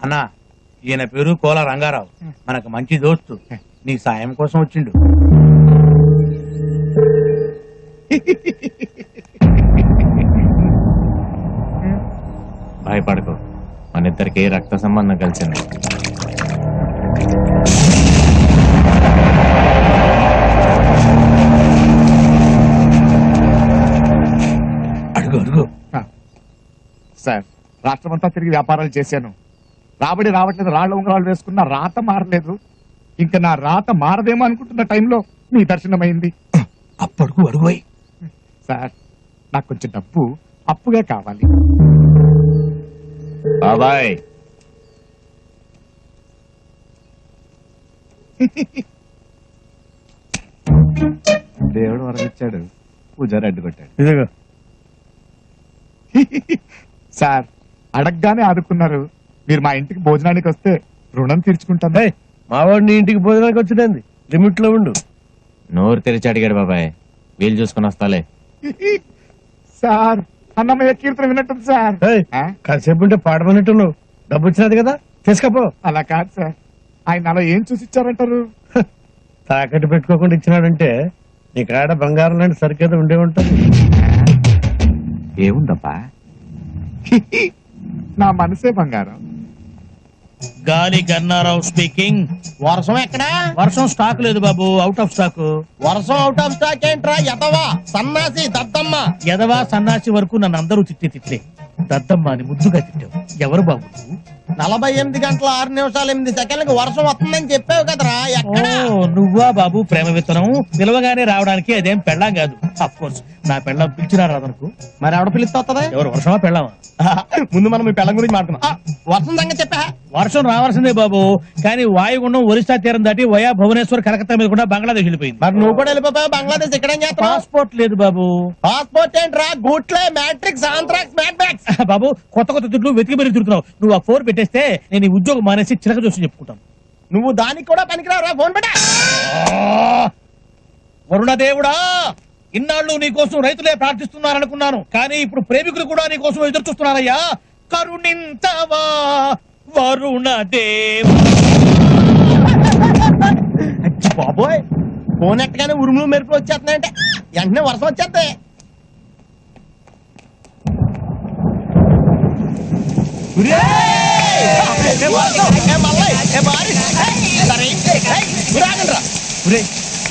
అన్నా ఈయన పేరు కోల రంగారావు, మనకు మంచి దోస్తు. నీ సాయం కోసం వచ్చిండు. భయపడకు, మన ఇద్దరికి రక్త సంబంధం కలిసింది. అడుగు అడుగు. సార్ రాష్ట్రమంతా తిరిగి వ్యాపారాలు చేశాను. రాబడి రావట్లేదు, రాళ్ల ఉంగరాలు వేసుకున్న రాత మారలేదు. ఇంకా నా రాత మారదేమో అనుకుంటున్న టైంలో మీ దర్శనమైంది. అప్పడుగు అడుగు. సార్ నాకు కొంచెం డబ్బు అప్పుగా కావాలి. బాబాయ్ దేవుడు వరమిచ్చాడు, పూజారి అడ్డుకొట్టాడు. ఇదిగో సార్ అడగగానే ఆదుకున్నారు. మీరు మా ఇంటికి భోజనానికి వస్తే రుణం తీర్చుకుంటాను. మావాడు నీ ఇంటికి భోజనానికి వచ్చింది, లిమిట్ లో ఉండు. నోరు తెరిచి అడిగాడు బాబాయ్, వీలు చూసుకుని వస్తాలే. సార్ అన్నమయ్య కీర్తన విన్నట్టుంది సార్. కాసేపు ఉంటే పాడమన్నట్టున్నావు. డబ్బు వచ్చినది కదా, తీసుకపో. అలా కాదు సార్, ఆయన అలా ఏం చూసి ఇచ్చారంటారు? తాకట్టు పెట్టుకోకుండా ఇచ్చినాడంటే నీ కాడ బంగారం లాంటి సరికేదో ఉండే ఉంటుంది. ఏముందబ్బా, నా మనసే బంగారం. గాలి గన్నారావు స్పీకింగ్. వర్షం ఎక్కడా? వర్షం స్టాక్ లేదు బాబు, అవుట్ ఆఫ్ స్టాక్. వర్షం అవుట్ ఆఫ్ స్టాక్ ఏంట్రా ఎదవా సన్నాసి దద్దమ్మ. ఎదవా సన్నాసి వరకు నన్ను అందరూ తిట్లే. దద్దమ్మ అని ముద్దుగా తిట్టావు. ఎవరు బాబు నువ్వు? 48 గంటల 6 నిమిషాలు 8 సెకండ్లకు వర్షం వస్తుందని చెప్పావు కదరా, ఎక్కడ? నువ్వా బాబు ప్రేమ విత్తనం? పిలవగానే రావడానికి అదేం పెళ్ళాం కాదు. అఫ్ కోర్స్ నా పెళ్ళం పిలిచినా రాదనుకో. మరి ఎవడ పిలిస్తే వస్తుందా? ఎవరు వర్షమా పెళ్ళామా? ముందు మనం మీ పెళ్ళం గురించి మాట్లాడుతున్నాం. వర్షం సంగతి చెప్పా. వర్షం రావాల్సిందే బాబు, కానీ వాయుగుండం ఒరిస్సా తీరం దాటి వయా భువనేశ్వర్ కలకత్తా మీద కూడా బంగ్లాదేశ్ వెళ్ళిపోయింది. మరి నువ్వు కూడా వెళ్ళిపోయావు బంగ్లాదేశ్. ఇక్కడేం చేస్తావు? పాస్పోర్ట్ లేదు బాబు. పాస్పోర్ట్ ఏంట్రా, గూట్లే మ్యాట్రిక్స్ ఆంథ్రాక్స్ మ్యాట్ బ్యాగ్స్. బాబు కొత్త కొత్త తిట్లు వెతికి మరీ తిరుగుతున్నావు. నువ్వు ఆ 4 పెట్టేస్తే నేను ఈ ఉద్యోగం మానేసి చిలక చూసి చెప్పుకుంటాను. నువ్వు దానికి కూడా పనికిరావురా, ఫోన్ పెట్టా. వరుణదేవుడా, ఇన్నాళ్ళు నీకోసం రైతులే ప్రార్థిస్తున్నారనుకున్నాను, కానీ ఇప్పుడు ప్రేమికులు కూడా నీకోసం ఎదురు చూస్తున్నారయ్యా. కరుణించవా వరుణదేవా. బాబోయ్, ఫోన్ ఎట్టగానే ఉరుములు మెరుపులు వచ్చేస్తున్నాయంటే వెంటనే వర్షం వచ్చేస్తాయి.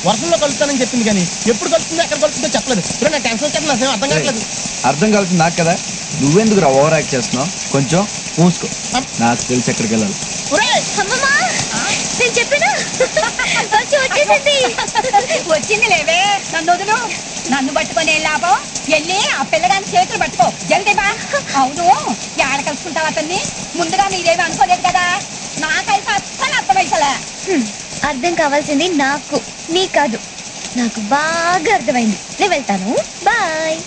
వర్షంలో కలుస్తానని చెప్పింది కానీ ఎప్పుడు కలుస్తుంది ఎక్కడ కలుస్తుందో చెప్పలేదు. నా టెన్షన్ వచ్చేది, నాకు అర్థం కావట్లేదు. అర్థం కావాల్సింది నాకు కదా, నువ్వెందుకు రా ఓవర్ యాక్ట్ చేస్తున్నావు? కొంచెం మూసుకో, నాకు తెలిసి ఎక్కడికి వెళ్ళాలి. నేను చెప్పినా వచ్చేసింది. వచ్చింది లేవే, నన్ను వదులు. నన్ను పట్టుకొని లాభం, వెళ్ళి ఆ పిల్లగాని చేతులు పట్టుకో జల్దీ బా. అవును, ఏడ కలుసుకుంటావు అతన్ని? ముందుగా మీరేమి అనుకోలేదు కదా. నాకైతే అస్సలు అర్థమైసలే. అర్థం కావాల్సింది నాకు, నీ కాదు. నాకు బాగా అర్థమైంది. నేను వెళ్తాను, బాయ్.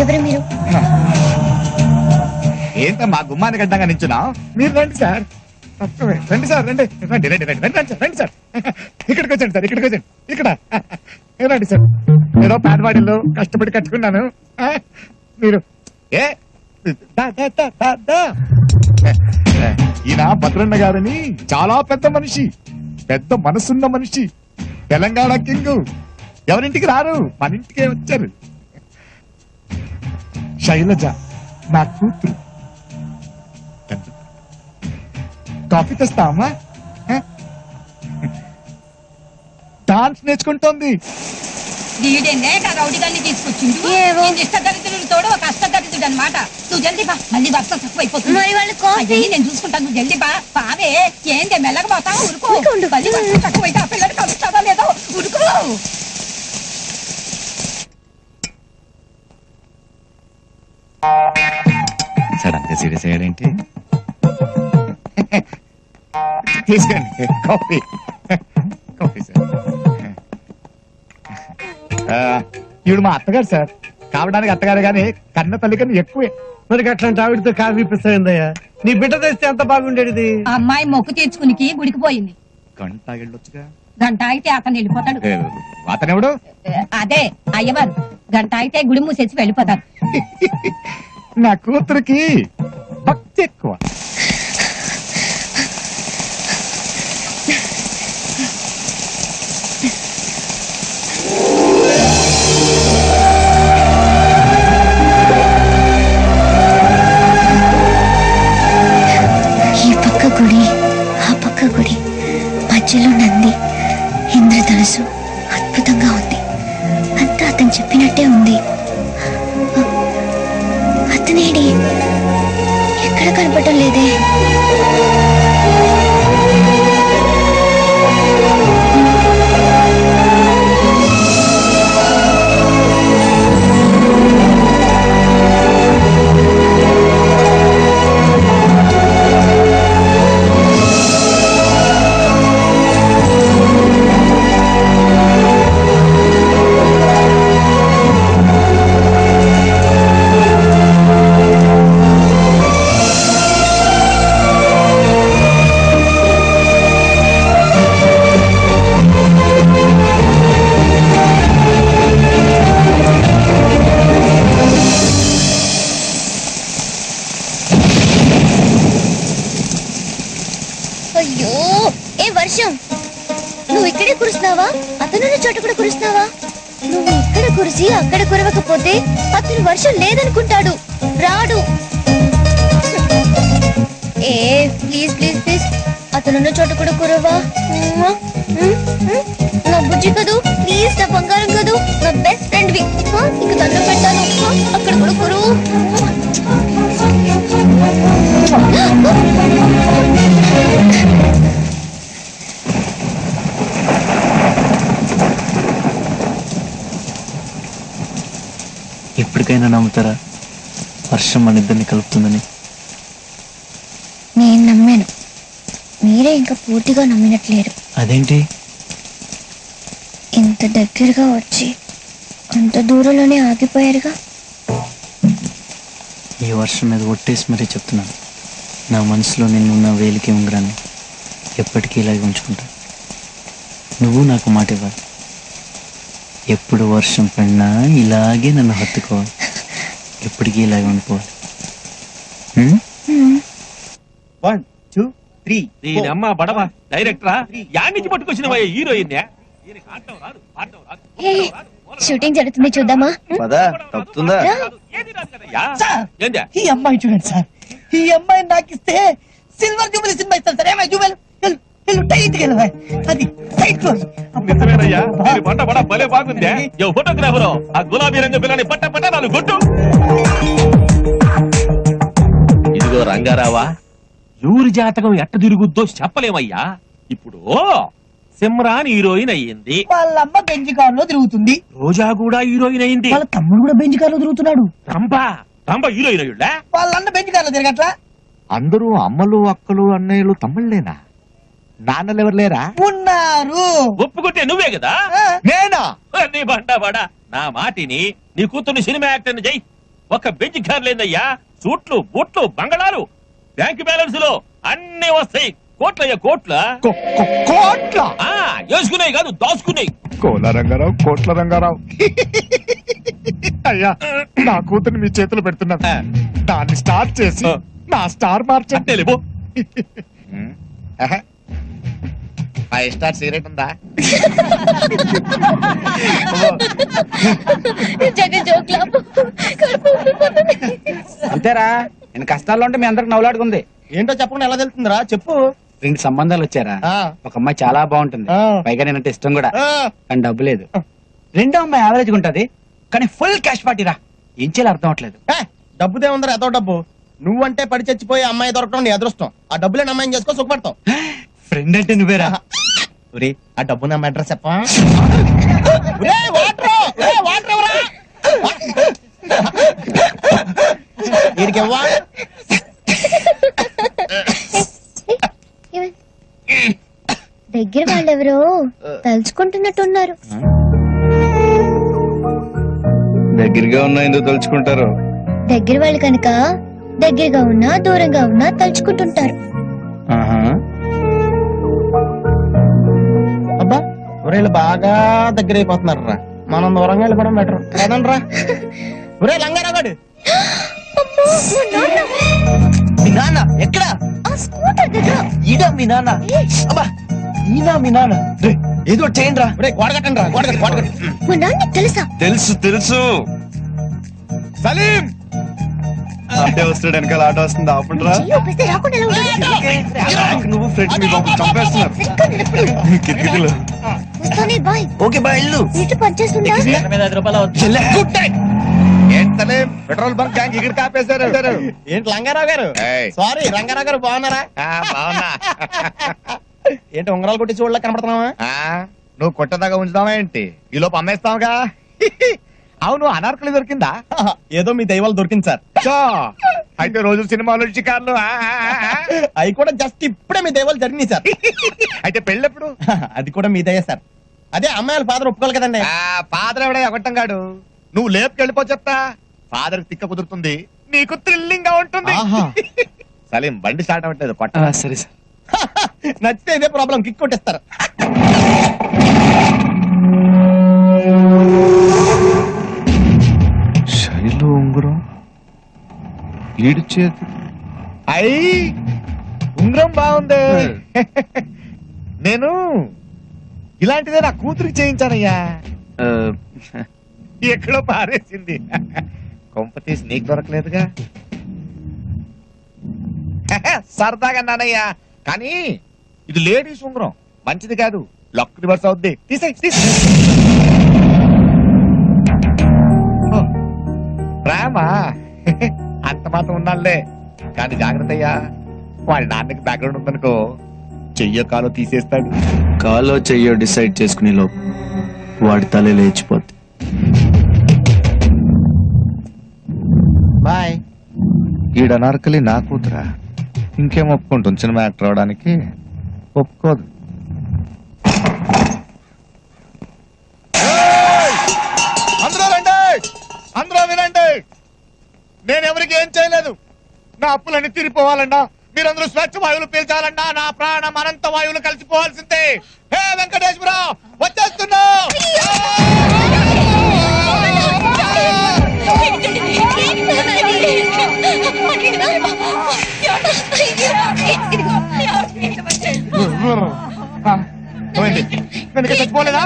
ఎవరు మీరు? ఏంటమ్మా గుమ్మాన్ని గడ్డంగా నించున్నా? మీరు రండి సార్, రండి సార్, రండి రండి రండి రండి రండి రండి సార్. ఇక్కడికి వచ్చండి సార్, ఇక్కడికి వచ్చండి. ఇక్కడ రండి సార్. ఏదో పేదవాడిలో కష్టపడి కట్టుకున్నాను. మీరు ఈయన భద్రన్న గారని చాలా పెద్ద మనిషి, పెద్ద మనసున్న మనిషి, తెలంగాణ కింగ్. ఎవరింటికి రారు, మన ఇంటికే వచ్చారు. శైలజ నా కూతురు. కాఫీ తెస్తామా? డాన్స్ నేర్చుకుంటోంది. వీడేనే రౌడీగాన్ని తీసుకొచ్చింది. ఇష్టదరిద్రుడు తోడు ఒక అష్టదరిద్రుడు అనమాట. నువ్వు జల్దీ బా, మళ్ళీ వర్షం తక్కువైపోతుంది. మరి వాళ్ళు కాఫీ నేను చూసుకుంటాను, నువ్వు జల్దీ బా. బావే ఏంటి మెల్లగా పోతావు? ఉరుకు. మళ్ళీ వర్షం తక్కువైతే ఆ పిల్లడు కలుస్తావా లేదో, ఉరుకు. సడన్ గా సీరియస్ అయ్యాడేంటి? తీసుకోండి కాఫీ. Coffee sir. ఈవిడ మా అత్తగారు సార్. కావడానికి అత్తగారు కానీ కన్న తల్లి కన్నా ఎక్కువే. మరి అట్లాంటి ఆవిడతో కాఫీ ఇప్పిస్తాయిందయ్యా. నీ బిడ్డ తెస్తే ఎంత బాగుండేది. అమ్మాయి మొక్కు తీర్చుకునికి గుడికి పోయింది. గంట వెళ్ళొచ్చుగా. గంట అయితే అతను వెళ్ళిపోతాడు. అతనెవడు? అదే అయ్యవారు. గంట అయితే గుడి మూసేసి వెళ్ళిపోతారు. నా కూతురికి భక్తి ఎక్కువ. ఎక్కడ కనపడటం లేదే. అయ్యో ఏ వర్షం, నువ్వు ఇక్కడే కురుస్తున్నావా? అతనున్న చోట కూడా కురుస్తున్నావా? నువ్వు ఇక్కడ కురిసి అక్కడ కురవకపోతే అతను వర్షం లేదనుకుంటాడు, రాడు. ఏ ప్లీజ్ ప్లీజ్ ప్లీజ్ అతనున్న చోట కూడా కురవా. నా బుజ్జి కదూ, ప్లీజ్ నా బంగారం కదూ, నా బెస్ట్ ఫ్రెండ్ వి. నీకు దండం పెట్టాను, అక్కడ కూడా కురువు. ఎప్పటికైనా నమ్ముతారా వర్షం మన ఇద్దరిని కలుపుతుందని? నేను నమ్మాను, మీరే ఇంకా పూర్తిగా నమ్మినట్లేరు. అదేంటి? ఇంత దగ్గరగా వచ్చి అంత దూరంలోనే ఆగిపోయారుగా. ఈ వర్షం మీద ఒట్టేసి మరీ చెప్తున్నాను, నా మనసులో నిన్నున్న వేలికి ఉంగరాన్ని ఎప్పటికీ ఇలాగే ఉంచుకుంటా. నువ్వు నాకు మాట ఇవ్వాలి, ఎప్పుడు వర్షం పడినా ఇలాగే నన్ను హత్తుకోవాలి, ఎప్పటికీ ఇలాగే ఉండిపోవాలి. 1 2 3 దీనమ్మ బడవ డైరెక్టరా యాడ్ నుంచి పట్టుకొచ్చినవా హీరోయిన్? షూటింగ్ జరుగుతుంది, చూద్దామా? తప్పుతుందా? ఈ అమ్మాయి చూడండి సార్, ఈ అమ్మాయి నాకు ఇస్తే సిల్వర్ జూబిలీ సినిమా ఇస్తాను సార్. ఏమై జూబిలీ టైట్ గా అది సైడ్ క్లోజ్. నిజమేనయ్యా, పంట పడ భలే బాగుంది. ఫోటోగ్రాఫరు ఆ గులాబీ రంగు పిల్లని పట్ట పట్ట నాలుగు కొట్టు. ఇదిగో రంగారావా, ఎవరి జాతకం ఎట్ట తిరుగుద్దో చెప్పలేమయ్యా. ఇప్పుడు సిమ్రాన్ హీరోయిన్ అయ్యింది, వాళ్ళమ్మ బెంజ్ కార్ లో తిరుగుతుంది, రోజా కూడా హీరోయిన్ అయింది, వాళ్ళ తమ్ముడు కూడా బెంజ్ కార్ లో తిరుగుతున్నాడు. రంభ హీరోయిన్ అయ్యుడా? వాళ్ళన్న బెంజ్ కార్ లో తిరగట్లా. అందరూ అమ్మలు అక్కలు అన్నయ్యలు తమ్ముళ్ళేనా? నాన్నలు ఎవరు లేరా? ఉన్నారు. ఒప్పుకుంటే నువ్వే కదా. నేనా? నీ బండా నా మాటిని నీ కూతుర్ని సినిమా యాక్టర్ జై. ఒక బెంచ్ కార్ లేదయ్యా, సూట్లు బూట్లు బంగళాలు బ్యాంక్ బ్యాలెన్స్ లో అన్ని వస్తాయి. కోట్లయ్యా కోట్ల కోట్ల వేసుకున్నాయి కాదు, దాచుకున్నాయి. కోల రంగారావు, కోట్ల రంగారావు. అయ్యా, నా కూతురు మీ చేతులు పెడుతున్నా, దాన్ని స్టార్ట్ చేసి నా స్టార్ మార్చండి. 5 స్టార్ సిగరెట్ ఉందా? అంతేరా, నేను కష్టాల్లో ఉంటే మీ అందరికి నవ్వులాడుకుంది. ఏంటో చెప్పకుండా ఎలా తెలుస్తుందిరా? చెప్పు. 2 సంబంధాలు వచ్చారా, ఒక అమ్మాయి చాలా బాగుంటుంది, పైగా నేనంటే ఇష్టం కూడా, కానీ డబ్బు లేదు. రెండో అమ్మాయి యావరేజ్ ఉంటది, కానీ ఫుల్ క్యాష్ పార్టీ రా. ఏం చేయాలి అర్థం అవట్లేదు. డబ్బుదే ఉందరా, ఎంతో డబ్బు. నువ్వంటే పడి చచ్చిపోయి అమ్మాయి దొరకడం నీ అదృష్టం. ఆ డబ్బులే అమ్మాయిని చేసుకో, సుఖపడతావు. ఫ్రెండ్ అంటే నువ్వేరా. ఆ డబ్బు నా అడ్రస్ చెప్పా. దగ్గర వాళ్ళెవరో తలుచుకుంటున్నట్టున్నారు. దగ్గరగా ఉన్నా ఎందుకు తలుచుకుంటారు? దగ్గర వాళ్ళు కనుక దగ్గరగా ఉన్నా దూరంగా ఉన్నా తలుచుకుంటుంటారు. అబ్బా, ఊరేళ్ళు బాగా దగ్గర అయిపోతున్నారు రా. మనం దూరంగా వెళ్ళిపోవడం బెటర్ కదండి రా. ఊరే లంగారాగాడు. మీ నాన్న ఎక్కడ? ఈడా మీ నాన్న? అబ్బా, ఈయన మీ నాన్న? ఏదో చేయండి రా. గోడ కట్టండి రా, గోడ కట్టండి. మా నాన్న తెలుసా? తెలుసు. సలీం అంటే వస్తాడు, వెనకాల ఆట వస్తుంది, ఆపండి రా. నువ్వు ఫ్రెండ్ మీ బాబు చంపేస్తున్నారు. Okay bye. ఇల్లు పనిచేస్తుందా? ఏంటలే పెట్రోల్ బంక్ ట్యాంక్ ఇక్కడ కాపేశారు. ఏంటి రంగారావు గారు? ఏయ్. సారీ రంగారావు గారు, బాగున్నారా? బాగున్నా. ఏంటి ఉంగరాలు కొట్టి చూడలే కనపడుతున్నావా? నువ్వు కొట్టదాకా ఉంచుదావా ఏంటి? ఈ లోపు అమ్మేస్తావుగా. అవును, అనార్కలి దొరికిందా? ఏదో మీ దైవాలు దొరికింది సార్. చో, అయితే రోజు సినిమాలు షికార్లు. అవి కూడా జస్ట్ ఇప్పుడే మీ దైవాలు జరిగినాయి సార్. అయితే పెళ్ళెప్పుడు? అది కూడా మీ దయ సార్. అదే అమ్మాయిల ఫాదర్ ఒప్పుకోవాలి కదండి. ఫాదర్ ఎవడే ఒకటం గాడు. నువ్వు లేపుకెళ్ళిపో చెప్తా. ఫాదర్ తిక్క కుదురుతుంది, నీకు థ్రిల్లింగ్ గా ఉంటుంది. సలీం బండి స్టార్ట్ అవ్వట్లేదు, కొట్ట. సరే సార్. నచ్చితే ఇదే ప్రాబ్లం, కిక్ కొట్టేస్తారు. శైలు ఉంగరం ఈడు చేతి. అయ్యి ఉంగరం బాగుంది. నేను ఇలాంటిదే నా కూతురికి చేయించానయ్యా. ఎక్కడో పారేసింది. కొంప తీసి నీకు దొరకలేదుగా. సరదాగా నానయ్యా, కానీ ఇది లేడీస్ ఉంగరం, మంచిది కాదు. లక్ రివర్స్ అవుద్ది. ప్రేమ అంత మాత్రం ఉన్నాలే, కానీ జాగ్రత్త అయ్యా. వాళ్ళ నాన్నకి బ్యాక్గ్రౌండ్ ఉందనుకో, చెయ్యో కాలో తీసేస్తాడు. కాలో చెయ్యో డిసైడ్ చేసుకునే లోపు వాడి తల లేచిపోద్ది. బాయ్. ఈడ నరకలి నా కూతురా, ఇంకేం ఒప్పుకుంటుంది? సినిమా యాక్టర్ అవడానికి ఒప్పుకోదు. అందరూ రండి, అందరూ వినండి. నేనెవరికి ఏం చేయలేదు. నా అప్పులన్నీ తీరిపోవాలన్నా, మీరందరూ స్వచ్ఛ వాయువులు పీల్చాలన్నా, నా ప్రాణం అనంత వాయువులు కలిసిపోవాల్సిందే. హే వెంకటేశ్వరరావు, వచ్చేస్తున్నా. చచ్చిపోలేదా?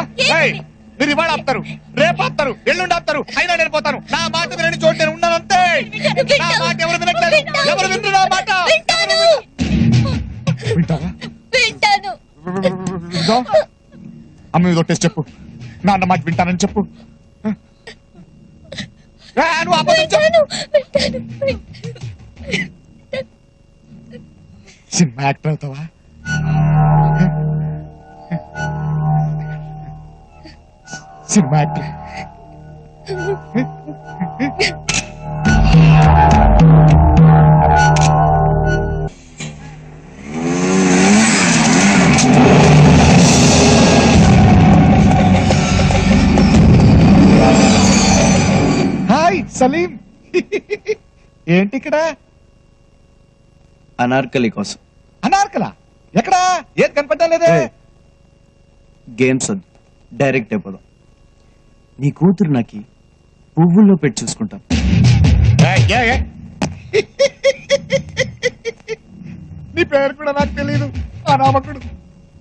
మీరు ఇవాళ ఆపుతారు, రేపు ఆపుతారు, ఎల్లుండి ఆపుతారు, అయినా నేను పోతాను. నా మాట వినని చోటు నేను ఉన్నాను అంతే. నా మాట ఎవరు వినట్లేదు. ఎవరు వినరు నా మాట? అమ్మ మీద ఒట్టేసి చెప్పు, నాన్న మాట వింటానని చెప్పు. నువ్వు అబద్ధం చెప్పు. సినిమా యాక్టర్ అవుతావా? Cinema actor. హాయ్ సలీం. ఏంటి ఇక్కడ? అనార్కలి కోసం. అనార్కలా? ఎక్కడా? ఏది కనపడ్డా లేదే. గేమ్స్ వద్దు, డైరెక్ట్ అయిపోదాం. నీ కూతురు నాకి పువ్వుల్లో పెట్టి చూసుకుంటాం. నీ పేరు కూడా నాకు తెలియదు, అనామకుడు.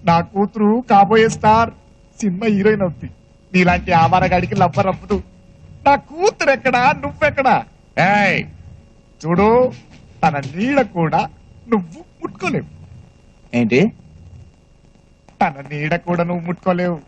నా కూతురు కాబోయే స్టార్, సినిమా హీరోయిన్ అవుతుంది. నీలాంటి ఆవారగాడికి లవ్వరవ్వదు. నా కూతురు ఎక్కడా, నువ్వెక్కడా? చూడు, తన నీడ కూడా నువ్వు ముట్టుకోలేవు. ఏంటి? తన నీడ కూడా నువ్వు ముట్టుకోలేవు.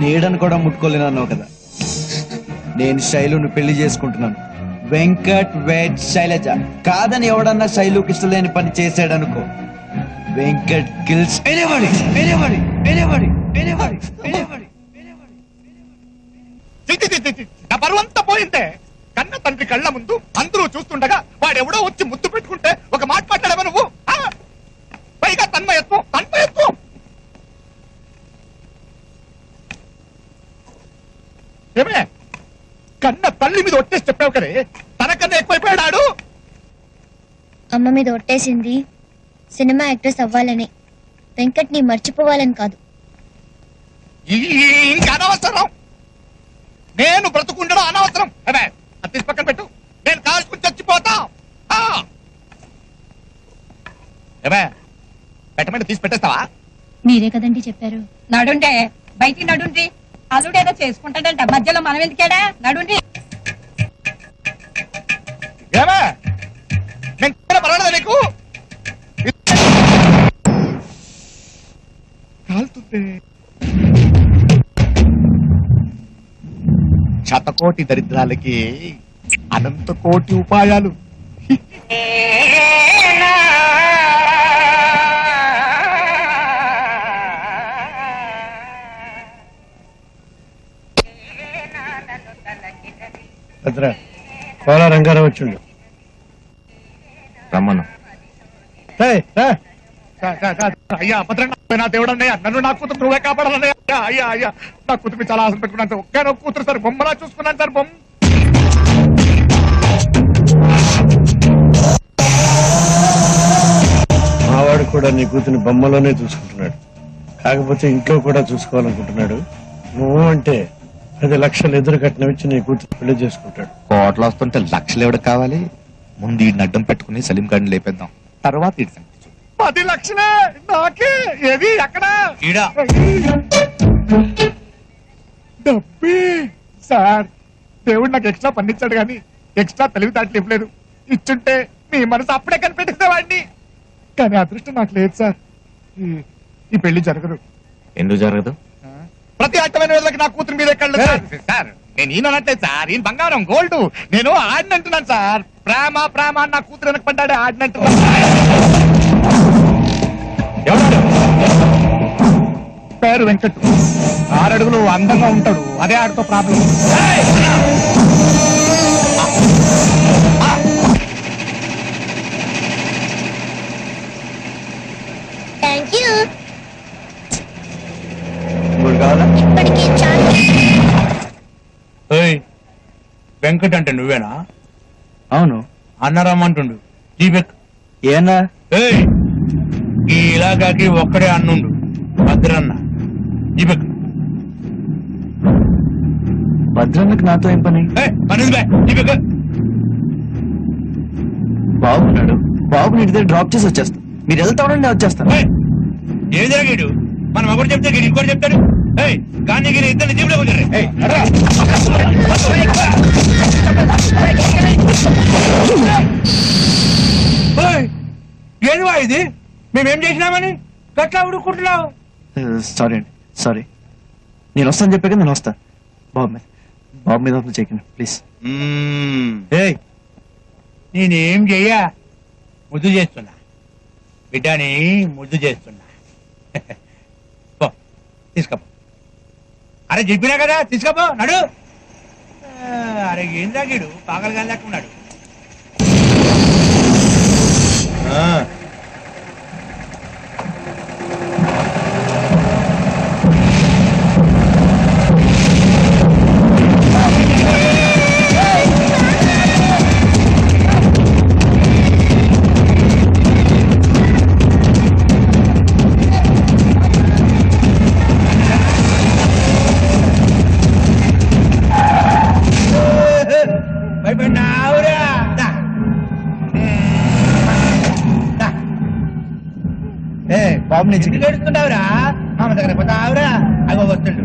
నీడను కూడా ముట్టుకోలేనన్నావు కదా. నేను శైలుని పెళ్లి చేసుకుంటున్నాను. వెంకట్ వెడ్ శైలజ. కాదని ఎవడన్నా శైలుకి ఇష్టలేని పని చేశాడనుకో, Venkat kills anybody anybody anybody anybody anybody. నా బరువంతా పోయిందే. కన్న తండ్రి కళ్ళ ముందు అందరూ చూస్తుండగా వాడెవడో వచ్చి ముద్దు పెట్టుకుంటే ఒక మాట మాట్లాడవా నువ్వు? పైగా తన్మయత్వం, తన్మయత్వం. ఏమే, కన్న తల్లి మీద ఒట్టేసి చెప్పావు కదే, తనకన్నా ఎక్కువైపోయాడు. అమ్మ మీద ఒట్టేసింది సినిమా యాక్ట్రెస్ అవ్వాలని. వెంకట్ని మర్చిపోవాలని కాదు. ఇంకా అనవసరం, నేను బ్రతుకుండడం అనవసరం. అదే అది తీసి పక్కన పెట్టు, నేను కాల్చుకుని చచ్చిపోతా. పెట్టమంటే తీసి పెట్టేస్తావా? మీరే కదండి చెప్పారు. నడుండే బయటికి నడుండి. అల్లుడేదో చేసుకుంటాడంట, మధ్యలో మనం ఎందుకేడా? నడుండి. ఏమే నేను పర్వాలేదా నీకు? కాలుతుంది. శతకోటి దరిద్రాలకి అనంత కోటి ఉపాయాలు. పోలా రంగారావు వచ్చిండు. రమ్మను. అయ్యా భద్రంగా దేవుడు అన్నయ్య, నన్ను నా కూతురు నువ్వే కాపాడాలన్నయ్య. అయ్యా అయ్యా నా కూతురు చాలా ఆశ పెట్టుకున్నాను సార్. ఒక్క కూతురు సార్, బొమ్మలా చూసుకున్నాను సార్. బొమ్మ మావాడు కూడా నీ కూతుని బొమ్మలోనే చూసుకుంటున్నాడు, కాకపోతే ఇంట్లో కూడా చూసుకోవాలనుకుంటున్నాడు. నువ్వు అంటే 10 లక్షలు ఎదురు కట్నం ఇచ్చి నీ కూతురు పెళ్లి చేసుకుంటాడు. కోట్లు వస్తుంటే లక్షలు ఎవడు కావాలి? ముందు ఈ అడ్డం పెట్టుకుని సలీం గారిని లేపేద్దాం, తర్వాత ఇటు సంగతి. 10 లక్షలే నాకే. ఏది ఎక్కడ? డబ్బే సార్, దేవుడు నాకు ఎక్స్ట్రా పండించాడు కానీ ఎక్స్ట్రా తెలివితేటలు ఇవ్వలేదు. ఇచ్చుంటే మీ మనసు అప్పుడే కనిపెట్టేవాడిని, కానీ అదృష్టం నాకు లేదు సార్. ఈ పెళ్లి జరగదు. ఎందుకు జరగదు? ప్రతి అట్టమైన వాళ్ళకి నా కూతురు మీద కళ్ళు సార్. నేను ఈయనట్లేదు సార్, ఈయన బంగారం గోల్డ్. నేను ఆడినంటున్నాను సార్. ప్రేమ ప్రేమ అని నా కూతురు వెనక పడ్డాడే ఆడినంటున్నాను. పేరు వెంకట్, 6 అడుగులు అందంగా ఉంటాడు. అదే ఆడితో ప్రాబ్లం. Thank you. వెంకట్ అంటే నువ్వేనా? అవును. అన్నరమ్మంటుండు దీపక్. ఏనా? ఈ ఇలాకాకి ఒక్కడే అన్నుండు, భద్రన్న. దీపక్ భద్రన్నకు నాతో ఏం పని? దీపక్ బాబున్నాడు, బాబుని ఇంటి దగ్గర డ్రాప్ చేసి వచ్చేస్తా. మీరు వెళ్తా ఉండండి, వచ్చేస్తాను. ఏం జరిగాడు? మనం ఒకటి చెప్తే ఇంకోటి చెప్తాడు. కానీ ఇద్దరు జీవులో ఏదివా ఇది? మేమేం చేసినామని గట్లా ఉడుకుంటున్నావు? సారీ అండి, సారీ. నేను వస్తాను చెప్పాక నేను వస్తా. బాబు మీద చేయకండి ప్లీజ్. నేనేం చెయ్యా, ముద్దు చేస్తున్నా బిడ్డని, ముద్దు చేస్తున్నా. తీసుకోపో. అరే చెప్పినా కదా, తీసుకోపో. నడు. అరే ఏం తాగాడు? పాగలుగా లేకున్నాడు. బాబు నుంచి గడుస్తున్నావురా? ఆమె దగ్గర పోతావురా? అగో వస్తుండు.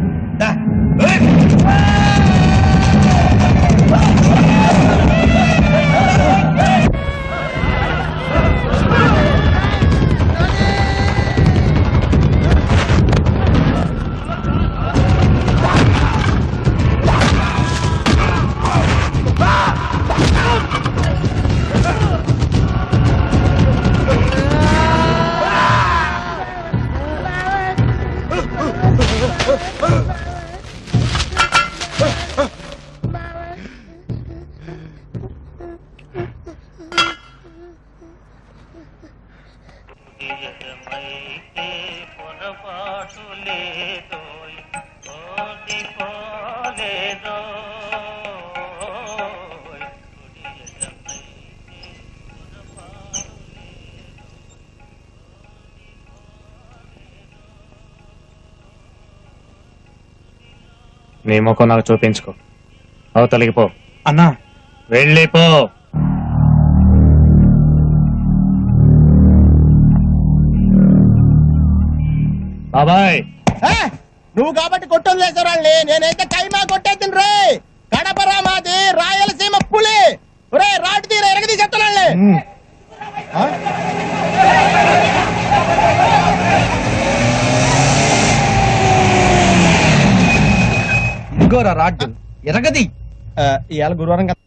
నీ ముఖం నాకు చూపించుకో అవతలికి పో అన్నా వెళ్ళిపో బాబాయ్ నువ్వు కాబట్టి కొట్టం లేసారాళ్ళే నేనైతే కైమా కొట్టేద్దును రే కడపరా మాది రాయలసీమ పులి రే రాటు తీర ఎరగది చెప్తానండి ఇంకోరా రాడ్డు ఎరగది ఇవాళ గురువారం కదా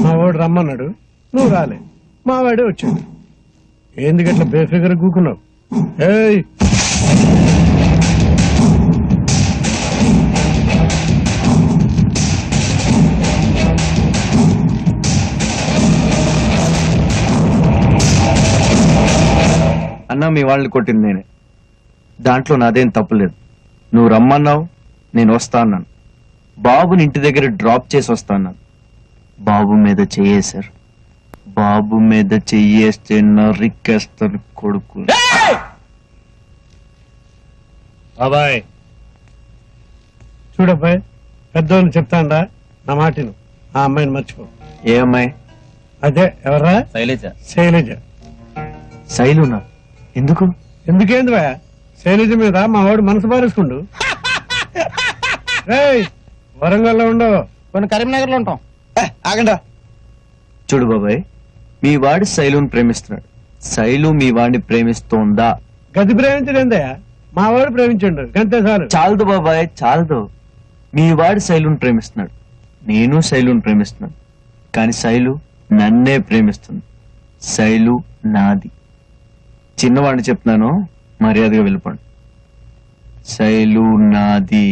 మా వాడు రమ్మన్నాడు, నువ్వు రాలే, మా వాడే వచ్చాడు. ఏంది గట్ల బేఫిగర్ కూకున్నావు? ఏయ్ అన్న మీ వాళ్ళని కొట్టింది నేనే, దాంట్లో నాదేం తప్పులేదు. నువ్వు రమ్మన్నావు, నేను వస్తా అన్నాను. బాబుని ఇంటి దగ్గర డ్రాప్ చేసి వస్తా అన్నాను. బాబు మీద చెయ్యేశారు. బాబు మీద చెయ్యేస్తే నరికేస్తాను కొడుకు. బాబాయ్ చూడబ్బాయి, పెద్దోళ్ళు చెప్తాండా, నా మాటిను. ఆ అమ్మాయిని మర్చిపో. ఏ అమ్మాయి? అదే ఎవరా? శైలజ. శైలజ. శైలునా? ఎందుకు? ఎందుకేంది భయ? శైలజ మీద మా వాడు మనసు పారేసుకుండు. వరంగల్లో ఉండవు, కొన్ని కరీంనగర్ లో ఉంటాం. ఆగండా. చూడు బాబాయ్, మీ వాడు శైలుని ప్రేమిస్తున్నాడు. శైలు మీ వాడిని ప్రేమిస్తోందా? గది ప్రేమించలేదయా, మా వాడు ప్రేమించండు, గంతే చాలు. చాలదు బాబాయ్, చాలదు. మీ వాడు శైలుని ప్రేమిస్తున్నాడు, నేను శైలుని ప్రేమిస్తున్నాను. కానీ శైలు నన్నే ప్రేమిస్తుంది. శైలు నాది. చిన్నవాడిని చెప్తున్నాను, మర్యాదగా వెళ్ళిపోండి. శైలు నాది.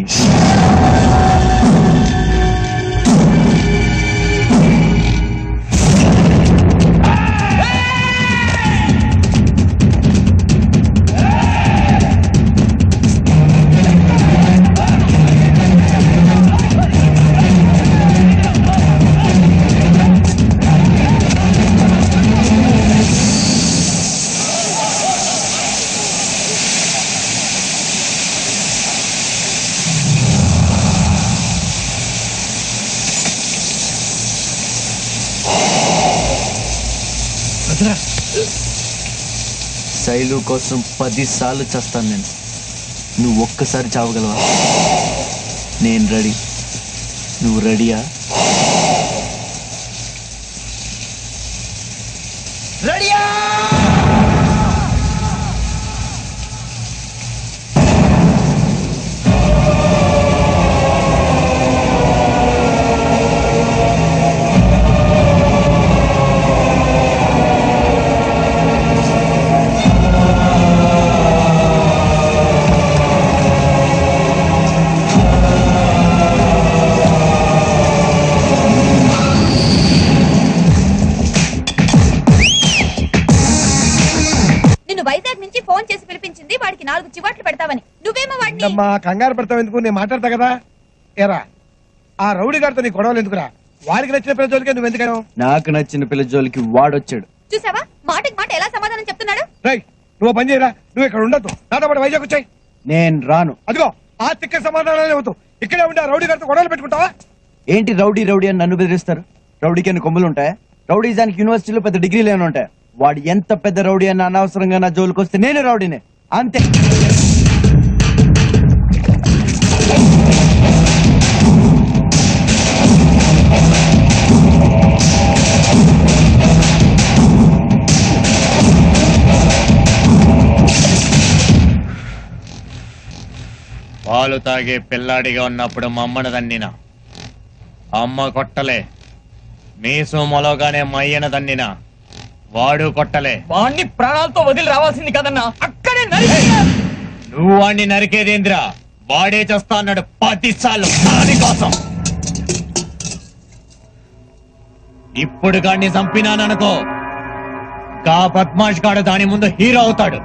శైలు కోసం 10 సార్లు చేస్తాను నేను. నువ్వు ఒక్కసారి చావగలవా? నేను రెడీ. నువ్వు రెడీయా? రెడీయా? వైజాగ్ నుంచి ఫోన్ చేసి పిలిపించింది వాడికి 4 చివాట్లు పెడతావని. నువ్వేమో వాడిని అమ్మా కంగారు పడతావు ఎందుకు, నేను మాట్లాడతా కదా. ఏరా ఆ రౌడీ గారితో నీ గొడవలు ఎందుకురా? వాడికి నచ్చిన పిల్ల జోలికే నువ్వు ఎందుకను? నాకు నచ్చిన పిల్ల జోలికి వాడొచ్చాడు. చూసావా మాటకి మాట ఎలా సమాధానం చెప్తున్నాడు. రై నువ్వు పని చేయరా, నువ్వు ఇక్కడ ఉండద్దు, నాతో పాటు వైజాగ్ వచ్చాయి. నేను రాను. అదిగో ఆ తిక్క సమాధానాలే అవుతావు. ఇక్కడే ఉండే రౌడీ గారితో గొడవలు పెట్టుకుంటావా? ఏంటి రౌడీ రౌడీ అని నన్ను బెదిరిస్తారు? రౌడీకి అన్ని కొమ్ములు ఉంటాయా? రౌడీజానికి యూనివర్సిటీలో పెద్ద డిగ్రీలు ఏమైనా ఉంటాయా? వాడు ఎంత పెద్ద రౌడీ అన్న అనవసరంగా నా జోలికి వస్తే నేనే రౌడీనే, అంతే. పాలు తాగే పిల్లాడిగా ఉన్నప్పుడు మా అమ్మను దన్నిన అమ్మ కొట్టలే. మీసు మొలగానే మయ్యన దన్నిన వాడు కొట్టలే. వాణ్ణి ప్రాణాలతో వదిలి రావాల్సింది కదన్నా, అక్కడే నువ్వు వాణ్ణి నరికేదేంద్రా? వాడే చేస్తా అన్నాడు 10 సార్లు దానికోసం. ఇప్పుడు గాడిని చంపినాననుకో, గా బద్మాష్ గాడు దాని ముందు హీరో అవుతాడు.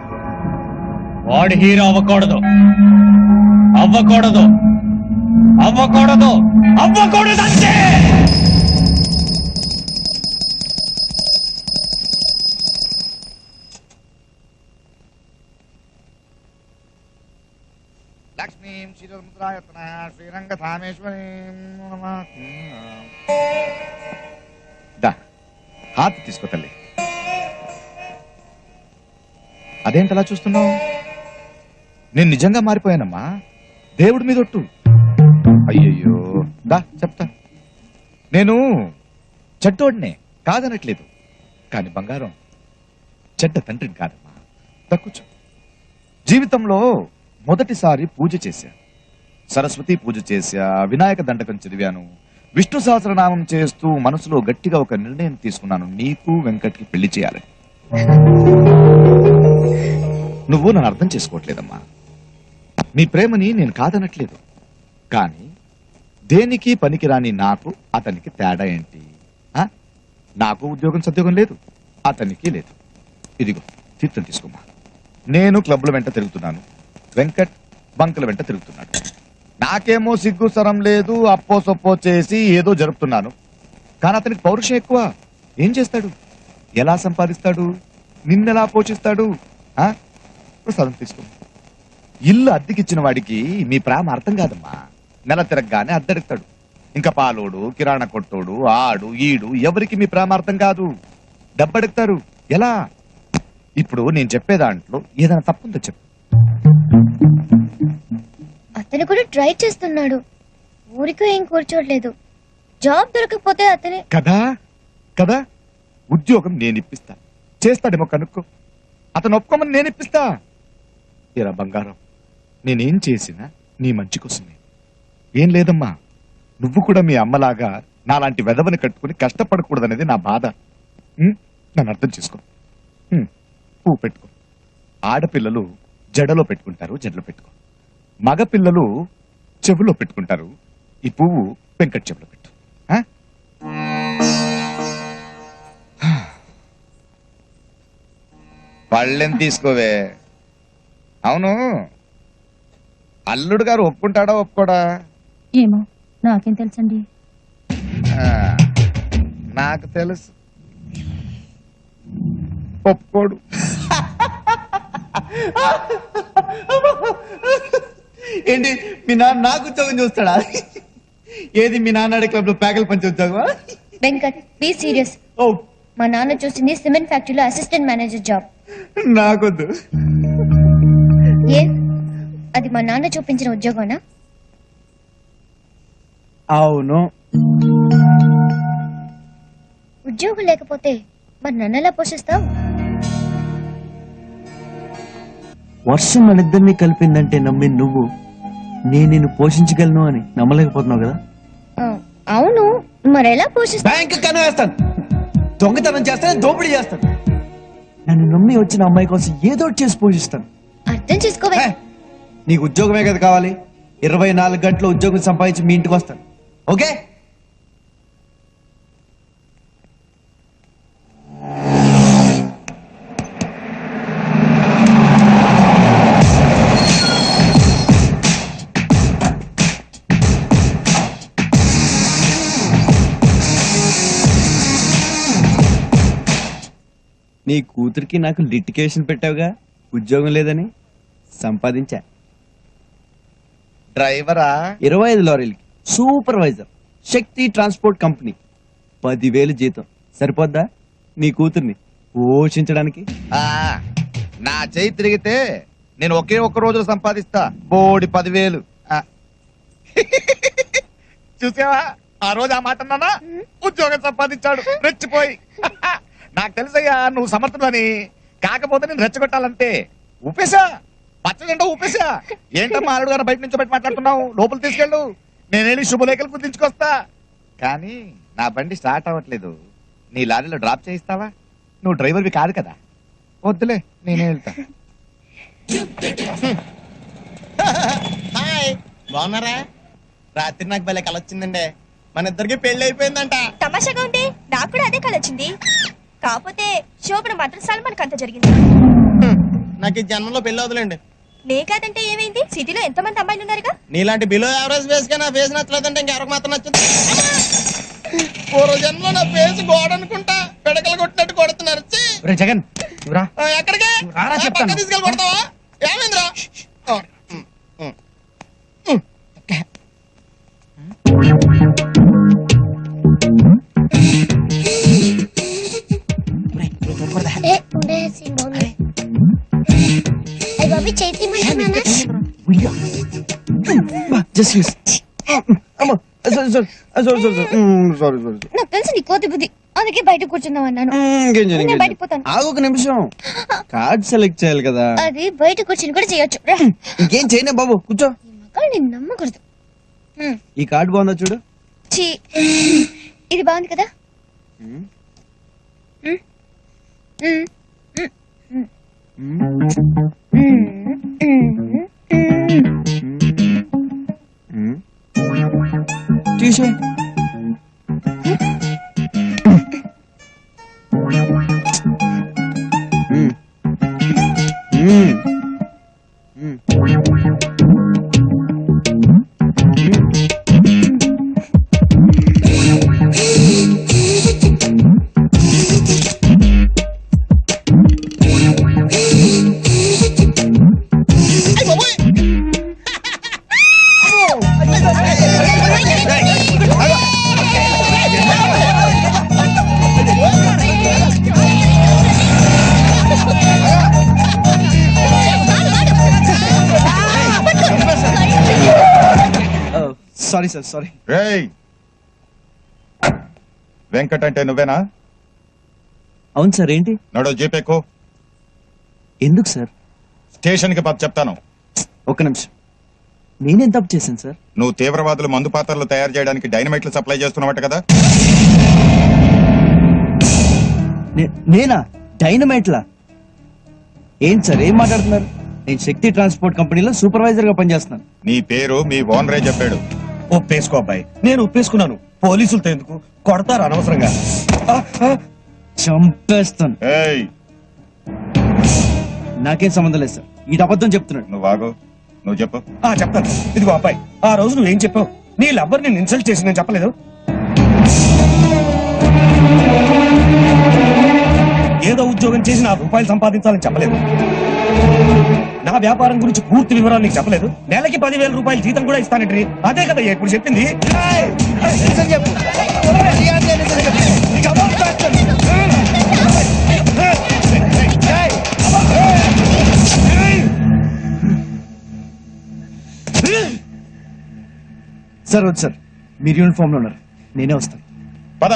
వాడు హీరో అవ్వకూడదు, అవ్వకూడదు, అవ్వకూడదు, అవ్వకూడదు అంతే. లక్ష్మీం శ్రీరంగ శ్రీరంగధామేశ్వరి హాత్ తీసుకో తల్లి. అదేంటలా చూస్తున్నావు? నేను నిజంగా మారిపోయానమ్మా, దేవుడి మీద ఒట్టు. అయ్యయ్యో దా చెప్తా. నేను చెడ్డోడినే కాదనట్లేదు, కాని బంగారం చెడ్డ తండ్రిని కాదమ్మా. దక్కుచు. జీవితంలో మొదటిసారి పూజ చేశా, సరస్వతి పూజ చేశా, వినాయక దండకం చదివాను, విష్ణు సహస్రనామం చేస్తూ మనసులో గట్టిగా ఒక నిర్ణయం తీసుకున్నాను, నీకు వెంకట్కి పెళ్లి చేయాలని. నువ్వు నన్ను అర్థం చేసుకోవట్లేదమ్మా. నీ ప్రేమని నేను కాదనట్లేదు, కానీ దేనికి పనికిరాని నాకు అతనికి తేడా ఏంటి? నాకు ఉద్యోగం సద్యోగం లేదు, అతనికి లేదు. ఇదిగో తీర్థం తీసుకోమ్మా. నేను క్లబ్ల వెంట తిరుగుతున్నాను, వెంకట్ బంకుల వెంట తిరుగుతున్నాడు. నాకేమో సిగ్గు సరం లేదు, అప్పో సొప్పో చేసి ఏదో జరుపుతున్నాను. కానీ అతనికి పౌరుషం ఎక్కువ. ఏం చేస్తాడు, ఎలా సంపాదిస్తాడు, నిన్నెలా పోషిస్తాడు? ప్రసాదం తీసుకో. ఇల్లు అద్దెకిచ్చిన వాడికి మీ ప్రేమ అర్థం కాదమ్మా. నెల తిరగగానే అద్దెడుతాడు. ఇంకా పాలోడు, కిరాణా కొట్టోడు, ఆడు ఈడు ఎవరికి మీ ప్రేమ అర్థం కాదు, డబ్బడుగుతారు. ఎలా? ఇప్పుడు నేను చెప్పే దాంట్లో ఏదైనా తప్పుందో చెప్పు. అతను కూడా ట్రై చేస్తున్నాడు, ఊరికే ఏం కూర్చోట్లేదు. జాబ్ దొరకకపోతే అతనే కదా కదా ఉద్యోగం నేను ఇప్పిస్తా, చేస్తాడేమో కనుక్కో. అతను ఒప్పుకోమని నేను ఇప్పిస్తా. ఏరా బంగారం, నేనేం చేసినా నీ మంచి కోసమే. ఏం లేదమ్మా, నువ్వు కూడా మీ అమ్మలాగా నాలాంటి వెధవని కట్టుకుని కష్టపడకూడదనేది నా బాధ. నన్ను అర్థం చేసుకో. పువ్వు పెట్టుకో. ఆడపిల్లలు జడలో పెట్టుకుంటారు, జడలో పెట్టుకో. మగ పిల్లలు చెవులో పెట్టుకుంటారు. ఈ పువ్వు వెంకట్ చెవులో పెట్టు. పళ్ళెం తీసుకోవే. అవును, అల్లుడు గారు ఒప్పుకుంటాడా ఒప్పుకోడా? ఏమో నాకేం తెలుసండి. నాకు తెలుసు, ఒప్పుకోడు. ఏంటి మీ నాన్న నాకు ఉద్యోగం చూస్తాడా? ఏది మీ నాన్న క్లబ్ లో ప్యాకల్ పంచి ఉద్యోగమా? Venkat be serious. మా నాన్న చూసింది సిమెంట్ ఫ్యాక్టరీలో అసిస్టెంట్ మేనేజర్ జాబ్. నాకొద్దు. ఏ అది మా నాన్న చూపించిన ఉద్యోగమా? అవును. ఉద్యోగం లేకపోతే మరి నన్నెలా పోషిస్తావు? వర్షం మనిద్దరినీ కలిపిందంటే నమ్మి నువ్వు నేను నిన్ను పోషించగలను అని నమ్మలేకపోతున్నావు కదా? అవును, మరెలా పోషిస్తా? బ్యాంక్ కన్ను వేస్తాను, దొంగతనం చేస్తాను, దోపిడీ చేస్తాను. నన్ను నమ్మి వచ్చిన అమ్మాయి కోసం ఏదో చేసి పోషిస్తాను. అర్థం చేసుకోవే. నీకు ఉద్యోగమే కదా కావాలి, 24 గంటలు ఉద్యోగం సంపాదించి మీ ఇంటికి వస్తాను. ఓకే? నీ కూతురికి నాకు లిటికేషన్ పెట్టావుగా, ఉద్యోగం లేదని. సంపాదించా. డ్రైవరా? 25 లారీలకి సూపర్వైజర్, శక్తి ట్రాన్స్పోర్ట్ కంపెనీ, 10,000 జీతం. సరిపోద్దా నీ కూతుర్ని పోషించడానికి? నా చేయి తిరిగితే నేను ఒకే ఒక్క రోజులో సంపాదిస్తా బోడి 10,000. చూసావా ఆ రోజు ఆ మాట అన్నానా? ఉద్యోగం సంపాదించాడు రెచ్చిపోయి. నాకు తెలుసయ్యా నువ్వు సమర్థులని, కాకపోతే నేను రెచ్చగొట్టాలంటే ఊపేశా, పచ్చజెండా ఊపేశా. ఏంటమ్మా అల్లుడు గారు బయట నుంచి బయట మాట్లాడుతున్నావు? లోపల తీసుకెళ్ళు, నేనేమి శుభలేఖలు గుర్తించుకొస్తా. కానీ నా బండి స్టార్ట్ అవ్వట్లేదు, నీ లారీలో డ్రాప్ చేయిస్తావా? నువ్వు డ్రైవర్వి కాదు కదా. వద్దులే, నేనే వెళ్తా. హాయ్, బాగున్నారా? రాత్రి నాకు భలే కల వచ్చిందండి. మన ఇద్దరికి పెళ్లి అయిపోయిందంట. తమాషాగా ఉంటే నాకు కూడా అదే కళ వచ్చింది. కాకపోతే శోభన మాత్రం సల్మాన్ అంత జరిగింది. నాకు ఈ జన్మలో పెళ్లి వదలండి. నే కాదంటే ఏమైంది? సిటీలో ఎంతమంది అమ్మాయిలు ఉన్నారుగా. నీలాంటి బిలో యావరేజ్ ఫేస్ గా నా ఫేస్ నచ్చలేదంటే ఇంకెవరికి మాత్రం నచ్చుంది? పూర్వ జన్మలో నా ఫేస్ గోడ అనుకుంటా పిడకలు కొట్టినట్టు కొడుతున్నారు. జగన్ ఎక్కడికి తీసుకెళ్ళి కొడతావా? ఏమైందిరా? ఏ, ఉండేసి బాగుంది. అయ్ బాబీ, చేతి మంటమేనా? జస్ట్ యూస్ సారీ నాకు తెలుసు నీ కోతి బుద్ధి, అందుకే బయట కూర్చుందాం అన్నాను. నేను బయటకు పోతాను. ఆగు ఒక నిమిషం, కార్డ్ సెలెక్ట్ చేయాలి కదా. అది బయట కూర్చుని కూడా చేయొచ్చు. రా. ఇంకేం చేయనే బాబు, కూర్చో. ఈ మగాళ్ళు నేను నమ్మకూడదు. ఈ కార్డ్ బాగుందా చూడు. ఛీ, ఇది బాగుంది కదా. తీసే సారీ సార్, సారీ. రేయ్ వెంకట్ అంటే నువ్వేనా? అవును సార్. ఏంటి? నడు జీపేకు. ఎందుకు సార్? స్టేషన్ కి పద చెప్తాను. ఒక్క నిమిషం, నేనేం తప్పు చేశాను సార్? నువ్వు తీవ్రవాదులు మందు పాత్రలు తయారు చేయడానికి డైనమైట్లు సప్లై చేస్తున్నావట కదా? నేనా? డైనమైట్లా? ఏంటి సార్, ఏం మాట్లాడుతున్నారు? నేను శక్తి ట్రాన్స్పోర్ట్ కంపెనీలో సూపర్వైజర్ గా పనిచేస్తున్నాను. నీ పేరు మీ ఓనరే చెప్పాడు. ఒప్పేసుకో అబ్బాయి, నేను ఒప్పేసుకున్నాను. పోలీసులతో ఎందుకు కొడతారు అనవసరంగా. చంపేస్తాను. ఏయ్ నాకేం సంబంధం లేదు సార్, ఇది అబద్ధం చెప్తున్నాడు. నువ్వు ఆగు, నువ్వు చెప్పు. చెప్తాను. ఇదిగో అబ్బాయి, ఆ రోజు నువ్వేం చెప్పావు? నీ లవ్వర్ నేను ఇన్సల్ట్ చేసి నేను చెప్పలేదు. ఏదో ఉద్యోగం చేసి నా రూపాయలు సంపాదించాలని చెప్పలేదు. నా వ్యాపారం గురించి పూర్తి వివరాలు నీకు చెప్పలేదు. నెలకి 10,000 రూపాయలు జీతం కూడా ఇస్తానంటే అదే కదా ఇప్పుడు చెప్పింది. సార్ వద్దు సార్, మీరు యూనిఫామ్ లో ఉన్నారు, నేనే వస్తాను. పద.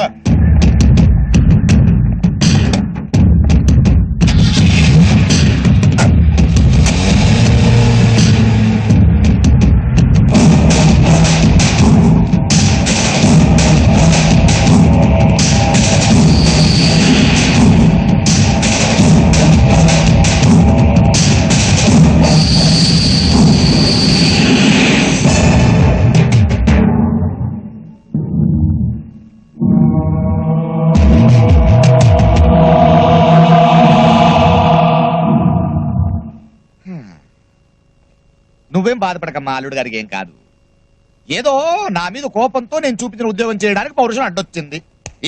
నువ్వేం బాధపడకమ్మా, అల్లుడు గారికి ఏం కాదు. ఏదో నా మీద కోపంతో నేను చూపించిన ఉద్యోగం చేయడానికి పౌరుషం అడ్డొచ్చింది.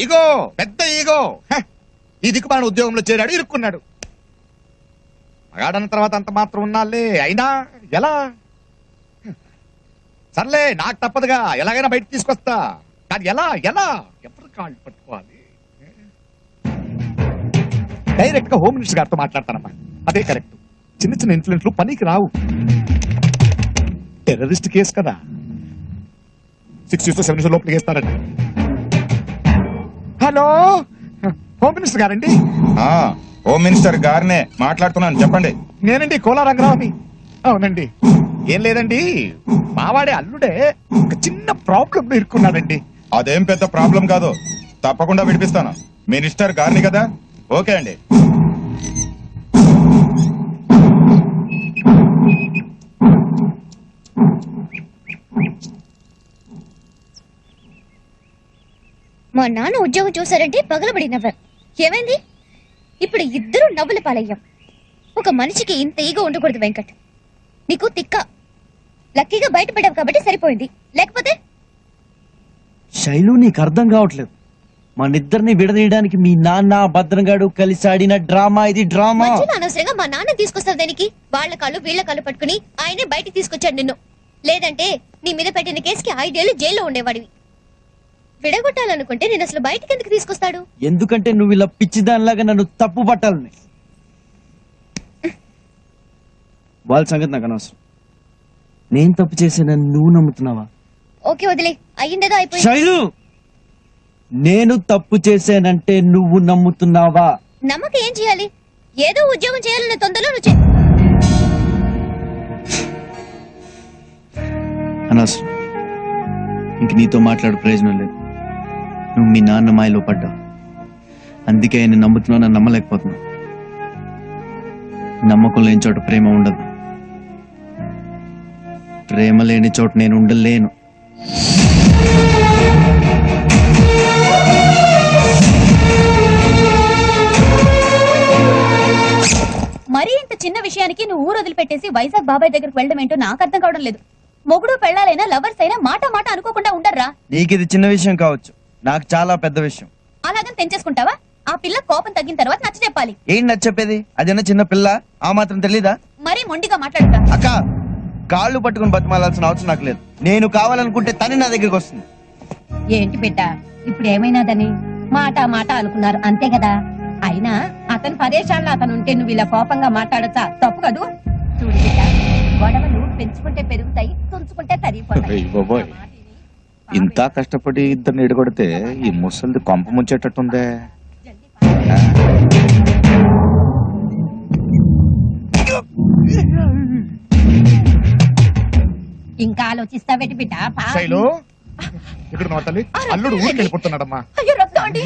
ఈగో, పెద్ద ఈగో. ఈ దిక్కుమాలిన ఉద్యోగంలో చేరాడు, ఇరుక్కున్నాడు. మగాడన్న తర్వాత అంత మాత్రం ఉన్నాలే, అయినా ఎలా? సర్లే, నాకు తప్పదుగా, ఎలాగైనా బయట తీసుకొస్తా. కానీ ఎలా ఎలా ఎవరు కాళ్ళు పట్టుకోవాలి? డైరెక్ట్ గా హోమ్ మినిస్టర్ గారితో మాట్లాడతానమ్మా, అదే కరెక్ట్. చిన్న చిన్న ఇన్ఫ్లుయెన్స్లు పనికి రావు. టెర్రరిస్ట్ కేసు కదా, 6 years to 7 years లోపలికి వేస్తారండి. హలో, హోమ్ మినిస్టర్ గారండి? హోమ్ మినిస్టర్ గారినే మాట్లాడుతున్నాను, చెప్పండి. నేనండి కోలా రంగరావుని. అవునండి. ఏం లేదండి, మావాడే అల్లుడే ఒక చిన్న ప్రాబ్లం ఇరుక్కున్నాడండి. అదేం పెద్ద ప్రాబ్లం కాదు, తప్పకుండా విడిపిస్తాను. మినిస్టర్ గారిని కదా, ఓకే అండి. మా నాన్న ఉద్యోగం చూసారంటే పగలబడి నవ్వారు. ఏమైంది? ఇప్పుడు ఇద్దరు నవ్వుల పాలయ్యాం. ఒక మనిషికి ఇంత ఈగో ఉండకూడదు వెంకట్. నీకు తిక్క. లక్కీగా బయటపడ్డావు కాబట్టి సరిపోయింది, లేకపోతే. శైలు, నీకు అర్థం కావట్లేదు. మనిద్దరిని విడదీయడానికి మీ నాన్న భద్రంగాడు కలిసి ఆడిన డ్రామా ఇది. డ్రామా అనవసరంగా మా నాన్న తీసుకొస్తావు దానికి. వాళ్ళ కాళ్ళు వీళ్ళ కాళ్ళు పట్టుకుని ఆయనే బయటికి తీసుకొచ్చాడు నిన్ను. లేదంటే నీ మీద పెట్టిన కేసుకి 5 ఏళ్ళు జైల్లో ఉండేవాడివి. విడగొట్టాలనుకుంటే నేను అసలు బయటికి ఎందుకు తీసుకొస్తాడు? ఎందుకంటే నువ్వు ఇలా పిచ్చిదానిలాగా నన్ను తప్పు పట్టాలని. వాళ్ళ సంగతి నాకు అనవసరం. నేను తప్పు చేశానని నువ్వు నమ్ముతున్నావా? ఓకే వదిలే, అయ్యిందేదో అయిపోయింది. శైలు, నేను తప్పు చేశానంటే నువ్వు నమ్ముతున్నావా? నమ్మకం ఏం చేయాలి? ఏదో ఉద్యోగం చేయాలన్న తొందరలో నువ్వు అనవసరం. ఇంక నీతో మాట్లాడు ప్రయోజనం లేదు. నువ్వు మీ నాన్న మాయలో పడ్డావు. అందుకే ఆయన నమ్ముతున్నావు, నన్ను నమ్మలేకపోతున్నావు. నమ్మకం లేని చోట ప్రేమ ఉండదు. ప్రేమ లేని చోట నేను ఉండలేను. మరీ ఇంత చిన్న విషయానికి నువ్వు ఊరు వదిలిపెట్టేసి వైజాగ్ బాబాయ్ దగ్గరకు వెళ్ళడం ఏంటో నాకు అర్థం కావడం లేదు. మొగుడు పెళ్ళాలైనా లవర్స్ అయినా మాట మాట అనుకోకుండా ఉండర్రా. నీకు ఇది చిన్న విషయం కావచ్చు, నాకు చాలా పెద్ద విషయం. అలాగని తెంచేసుకుంటావా? ఆ పిల్ల కోపం తగ్గిన తర్వాత నచ్చ చెప్పాలి. ఏం నచ్చప్పేది? అదేనా చిన్న పిల్ల? ఆ మాత్రం తెలీదా? మరీ మొండిగా మాట్లాడుతా. అక్క, కాళ్ళు పట్టుకుని బతిమాలాల్సిన అవసరం నాకు లేదు. నేను కావాలనుకుంటే తనే నా దగ్గరికి వస్తుంది. ఏంటి బిడ్డ ఇప్పుడు ఏమైనాదని మాట మాట అనుకున్నారు అంతే కదా. అయినా అతని పరేషాల్లో అతను ఉంటే నువ్వు ఇలా కోపంగా మాట్లాడచ్చా? తప్పు కదూ. చూడు బిడ్డ, గొడవలు పెంచుకుంటే పెరుగుతాయి, తుంచుకుంటే తరిగిపోతాయి. బాబోయ్, ఇంత కష్టపడి ఇద్దరిని ఎడగొడితే ఈ ముసలిది కొంప ముంచేటట్టుందే. ఇంకా ఆలోచిస్తావేటి బిడ్డ? శైలు, ఇక్కడ నా తల్లి అల్లుడు ఊరికి వెళ్ళిపోతున్నాడమ్మా.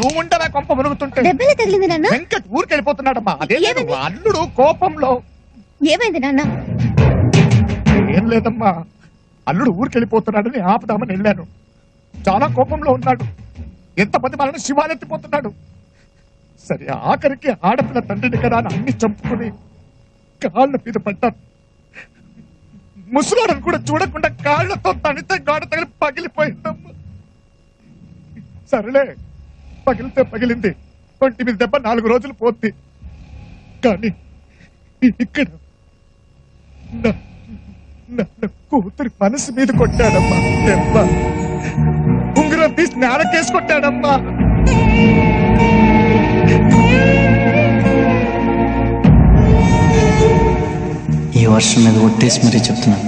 నువ్వు ఉంటారా కొంప మునుగుతుంటే? దెబ్బలే తగిలింది నాన్న. వెంకట్ ఊరికి వెళ్ళిపోతున్నాడమ్మా. అదే అల్లుడు కోపంలో. ఏమైంది నాన్న? ఏం లేదమ్మా, అల్లుడు ఊరికి వెళ్ళిపోతున్నాడని ఆపుదామని వెళ్ళాను. చాలా కోపంలో ఉన్నాడు. ఎంతమంది మనల్ని శివాలెత్తిపోతున్నాడు. సరే, ఆఖరికి ఆడపిల్ల తండ్రిని కదా అని అన్ని చంపుకుని కాళ్ళ మీద పడ్డాను. ముసలాడని కూడా చూడకుండా కాళ్ళతో తనితే గాడ తగిలి పగిలిపోయిందమ్మా. సరేలే, పగిలితే పగిలింది. ఒంటి మీద దెబ్బ 4 రోజులు పోద్ది. కానీ ఇక్కడ నా కూతురి మనసు మీద కొట్టాడమ్మా దెబ్బ. ఉంగరం తీసి నేలకేసి కొట్టాడమ్మా. ఈ వర్షం మీద ఒట్టేసి మరీ చెప్తున్నాను,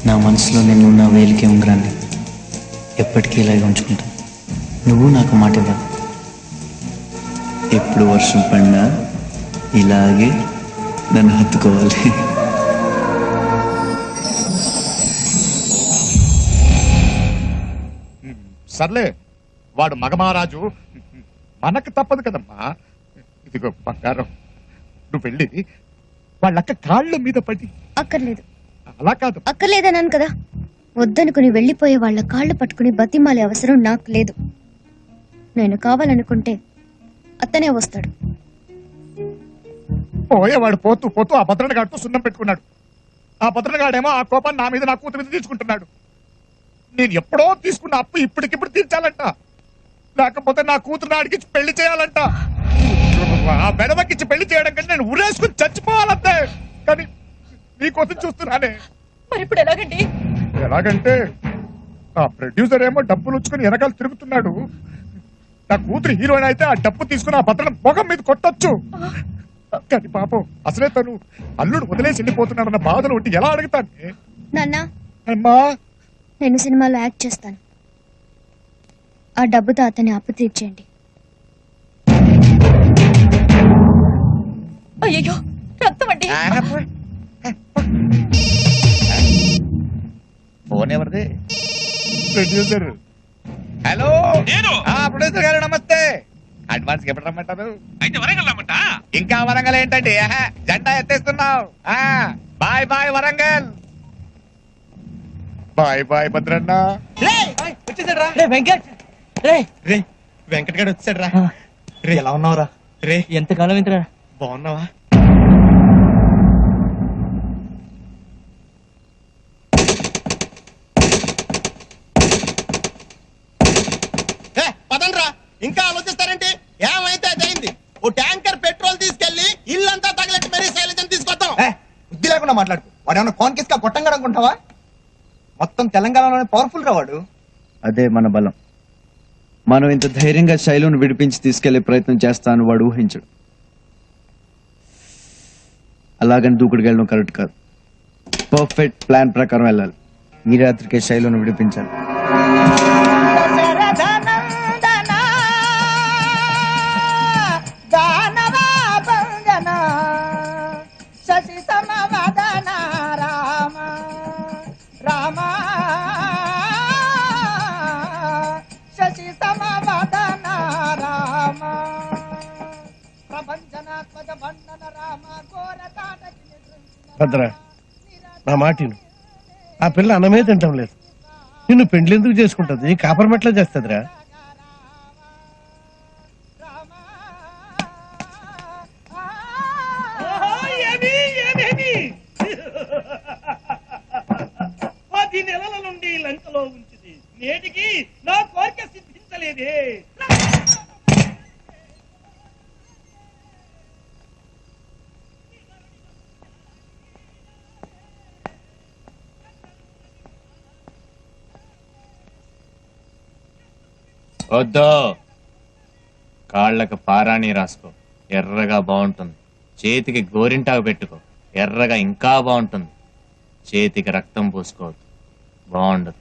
నా మనసులో నేను నా వేలికే ఉంగరాన్ని ఎప్పటికీ ఇలాగే ఉంచుకుంటాను. నువ్వు నాకు మాట ఇవ్వాలి. ఎప్పుడు వర్షం పడినా ఇలాగే నన్ను హత్తుకోవాలి. సర్లే, వాడు మగమహారాజు, మనకు తప్పదు కదమ్మా. ఇదిగో బంగారం, నువ్వు వెళ్ళి వాళ్ళక్క కాళ్ళ మీద పడి. అక్కర్లేదు. అలా కాదు. అక్కర్లేదన్నాను కదా. వద్దనుకుని వెళ్లిపోయే వాళ్ళ కాళ్ళు పట్టుకుని బతిమాలే అవసరం నాకు లేదు. నేను కావాలనుకుంటే అతనే వస్తాడు. పోయేవాడు పోతూ పోతూ ఆ భద్రనగాడితో సున్నం పెట్టుకున్నాడు. ఆ భద్రనగాడేమో ఆ కోపాన్ని నా మీద, నా కూతురు మీద తీసుకుంటున్నాడు. నేను ఎప్పుడో తీసుకున్న అప్పు ఇప్పటికిప్పుడు తీర్చాలంట. లేకపోతే నా కూతురు అడిగించి పెళ్లి చేయాలంట. ఆ బెడవకిచ్చి పెళ్లి చేయడం కంటే నేను ఉరేసుకుని చచ్చిపోవాలంతే. కానీ నీకోసం చూస్తున్నానే. మరి ఇప్పుడు ఎలాగండి? ఎలాగంటే ఆ ప్రొడ్యూసర్ ఏమో డబ్బులు ఉంచుకుని వెనకాల తిరుగుతున్నాడు. నా కూతురు హీరోయిన్ అయితే ఆ డబ్బు తీసుకుని ఆ భద్రం మొగం మీద కొట్టొచ్చు. కానీ పాపం అసలే తను అల్లుడు వదిలేసి వెళ్ళిపోతున్నాడన్న బాధలు ఉంటే ఎలా అడుగుతాను? నాన్న, అమ్మా, నేను సినిమాలో యాక్ట్ చేస్తాను. ఆ డబ్బుతో అతన్ని అప్పు తీర్చేయండి. అయ్యో, రక్తం అండి. ఫోన్ ఎవరిది? ప్రొడ్యూసర్. హలో, ప్రొడ్యూసర్ గారు నమస్తే. అడ్వాన్స్ ఎప్పుడు రమ్మంటారు? అయితే వరంగల్ రమ్మంటా? ఇంకా వరంగల్ ఏంటండి, జెండా ఎత్తేస్తున్నావు. Bye bye Warangal. Bye bye Bhadranna. Venkat, Venkat garu వచ్చాడు రా. రే, ఎలా ఉన్నావురా? రే, ఎంతకాలం ఇంతరా? బాగున్నావా? పదండ్రా, ఇంకా ఆలోచిస్తారేంటి? ఏమైతే అదైంది. ఓ ట్యాంకర్ పెట్రోల్ తీసుకెళ్లి ఇల్లంతా తగలెట్టి మరీ శైలజని తీసుకొద్దాం. బుద్ధి లేకుండా మాట్లాడు. వాడు ఏమన్నా కాన్కిస్ గా కొట్టంగా అనుకుంటావా? మొత్తం తెలంగాణలోనే పవర్ఫుల్ రా వాడు. అదే మన బలం. మనం ఇంత ధైర్యంగా శైలును విడిపించి తీసుకెళ్లే ప్రయత్నం చేస్తాను వాడు ఊహించడు. అలాగని దూకుడికి వెళ్ళడం కరెక్ట్ కాదు. పర్ఫెక్ట్ ప్లాన్ ప్రకారం వెళ్ళాలి. ఈ రాత్రికే శైలును విడిపించాలి. శశి సమవదన రామ రామ శశి సమవదన రామ ప్రపంచనాత్మక బంధన రామ ఘోరతాటకి భద్ర, నా మాటిను. ఆ పిల్ల అన్నమే తింటం లేదు. నిన్ను పెండ్లు ఎందుకు చేసుకుంటది? కాపరమెట్లా చేస్తుందిరా? పది నెలల నుండి లంకలో ఉంచింది, నేటికి నా కోరిక సిద్ధించలేదే. వద్దు, కాళ్ళకు పారాణి రాసుకో, ఎర్రగా బాగుంటుంది. చేతికి గోరింటాకు పెట్టుకో, ఎర్రగా ఇంకా బాగుంటుంది. చేతికి రక్తం పూసుకోవద్దు, బాగుండదు.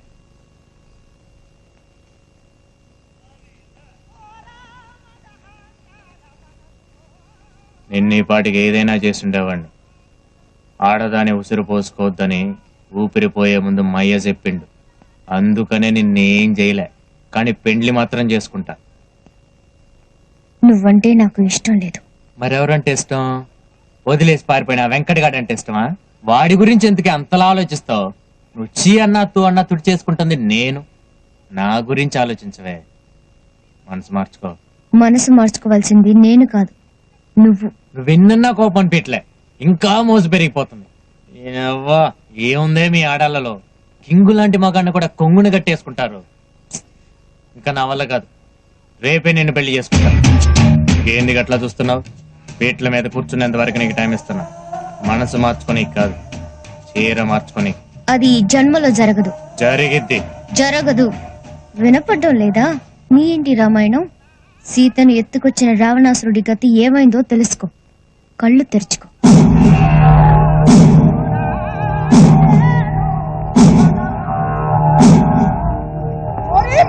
నిన్న ఈ పాటికి ఏదైనా చేసుండేవాడిని. ఆడదాని ఉసిరు పోసుకోవద్దని ఊపిరిపోయే ముందు మయ్య చెప్పిండు. అందుకనే నిన్నేం చేయలే, కానీ పెండ్లి మాత్రం చేసుకుంటా. నువ్వంటే నాకు ఇష్టం లేదు. మరెవరంటే ఇష్టం? వదిలేసి పారిపోయినా వెంకటగాడు అంటే ఇష్టమా? వాడి గురించి ఎందుకే అంతలా ఆలోచిస్తావు? నువ్వు చీ అన్నా తూ అన్నా తుడి చేసుకుంటుంది నేను. నా గురించి ఆలోచించవే. మనసు మార్చుకో. మనసు మార్చుకోవాల్సింది నేను కాదు, నువ్వు. నువ్వు విన్నా కోపం పీట్లే, ఇంకా మోసు పెరిగిపోతుంది. ఏనవ్వా, ఏముందే మీ ఆడాళ్ళలో? కింగు లాంటి మగాన్ని కూడా కొంగుని కట్టేసుకుంటారు. ఇంకా నా వల్ల కాదు, రేపే నేను పెళ్లి చేసుకుంటా. ఏంది గట్లా చూస్తున్నావు? పీట్ల మీద కూర్చునేంత వరకు నీకు టైం ఇస్తున్నా. మనసు మార్చుకొని కాదు, చీర మార్చుకొని. అది ఈ జన్మలో జరగదు. జరిగిద్ది. జరగదు. వినపడ్డం లేదా నీ ఇంటి రామాయణం? సీతను ఎత్తుకొచ్చిన రావణాసురుడి గతి ఏమైందో తెలుసుకో. కళ్ళు తెరుచుకో.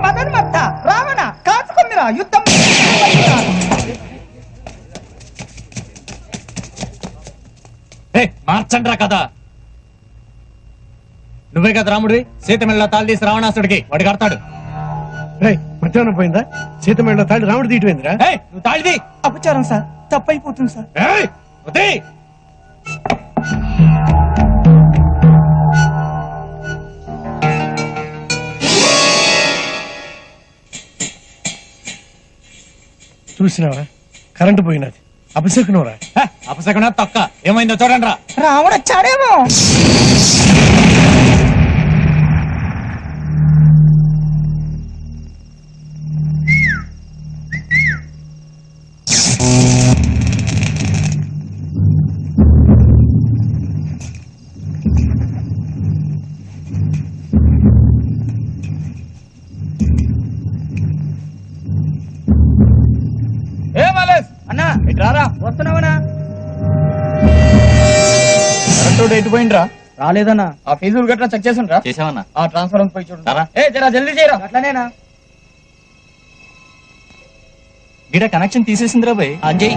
మదన్ మత్త రావణ కాచుకొమ్మిరా యుద్ధం. మార్చండ్రా కదా. నువ్వే కదా రాముడివి, సీత మెళ్ళ తాళి తీసి రావణాసుడికి వాడు కడతాడు. మధ్యాహ్నం పోయిందా? సీత మెళ్ళ తాళి రాముడు తీయటమైందిరా? నువ్వు తాళిది. అపచారం సార్, తప్పైపోతుంది సార్. చూసినావా, కరెంటు పోయినది. అపశకునవరా? అపశకున తొక్క. ఏమైందో చూడండి రా. రావణ వచ్చాడేమో. అన్నా రారా, వస్తున్నావనా? ఎటు పోయిండ్రా? రాలేదన్నా. ఆ ఫీజులు గట్రా చెక్ చేసిండ్రా? చేసావన్నా? ఆ ట్రాన్స్ఫర్ పోయి చూడు. జరా జల్దీ చేయరా. అట్లనేనా? గిడ కనెక్షన్ తీసేసిందిరా భయ్. అంజయ్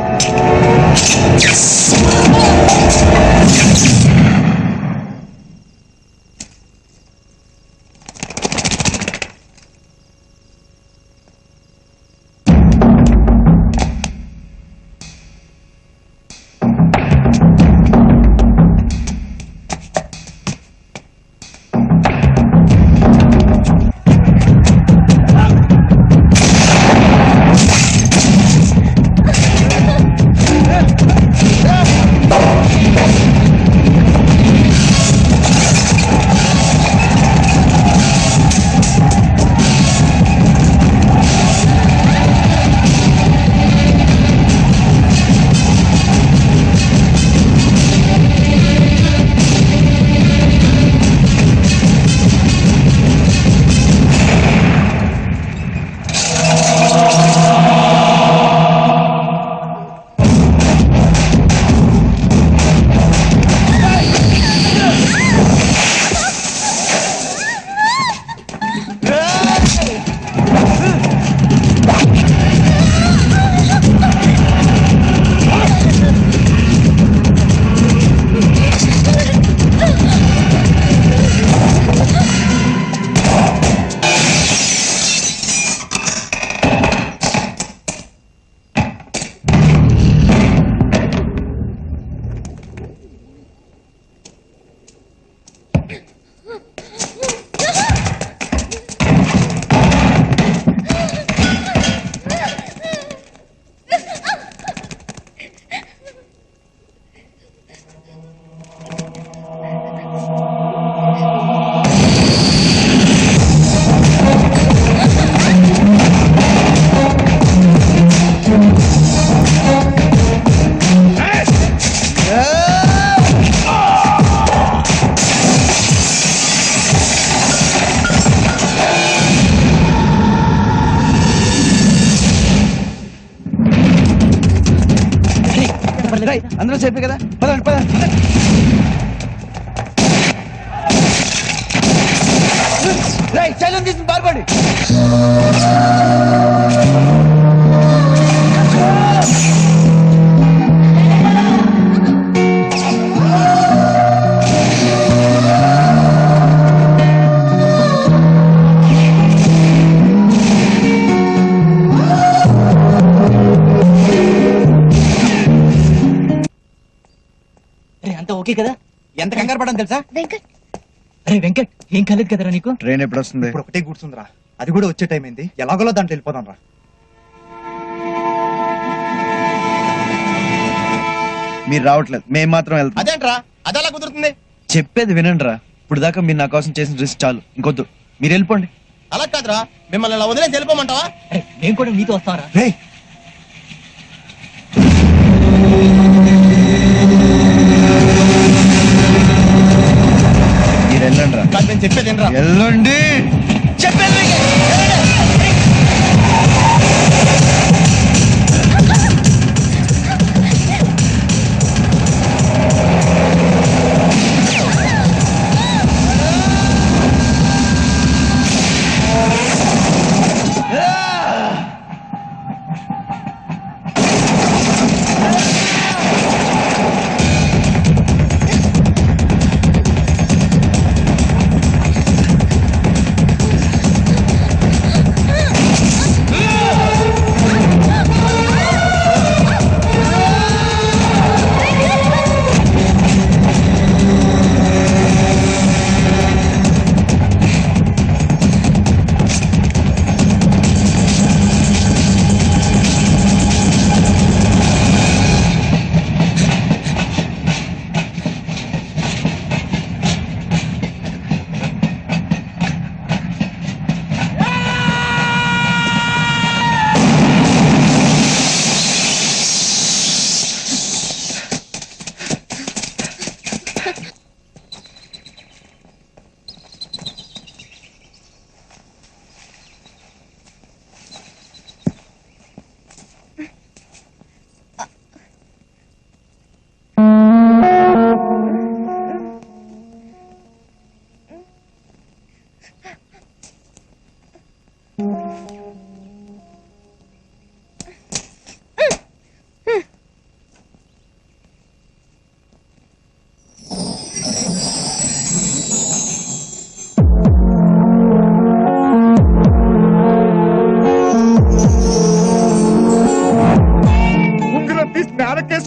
అందరూ చెప్పే కదా పదండి పదండి. చలం తీసుకుని పాల్పండి. అంత ఓకే కదా? ఎంత కంగారు పడని తెలుసా? వెంకట్ అరే వెంకట్, ఏం కాలేదు కదరా నీకు? ట్రైన్ ఎప్పుడు వస్తుంది? ఇప్పుడు ఒకటే కూర్చుందిరా, అది కూడా వచ్చే టైం అయింది. ఎలాగోలా దాంట్లో వెళ్ళిపోదాం రా. మీరు రావట్లేదు, మేము మాత్రం వెళ్తాం. అదేంట్రా అదెలా కుదురుతుంది? చెప్పేది వినండి రా. ఇప్పుడు దాకా మీరు నా కోసం చేసిన రిస్క్ చాలు, ఇంకొద్దు. మీరు వెళ్ళిపోండి. అలా కాదురా, మిమ్మల్ని అలా వదిలేసి వెళ్ళిపోమంటావా? నేను కూడా నీతో వస్తావరా? రే మీరు వెళ్ళండి రా. నేను చెప్పేది ఏంట్రా? వెళ్ళండి. చెప్పేది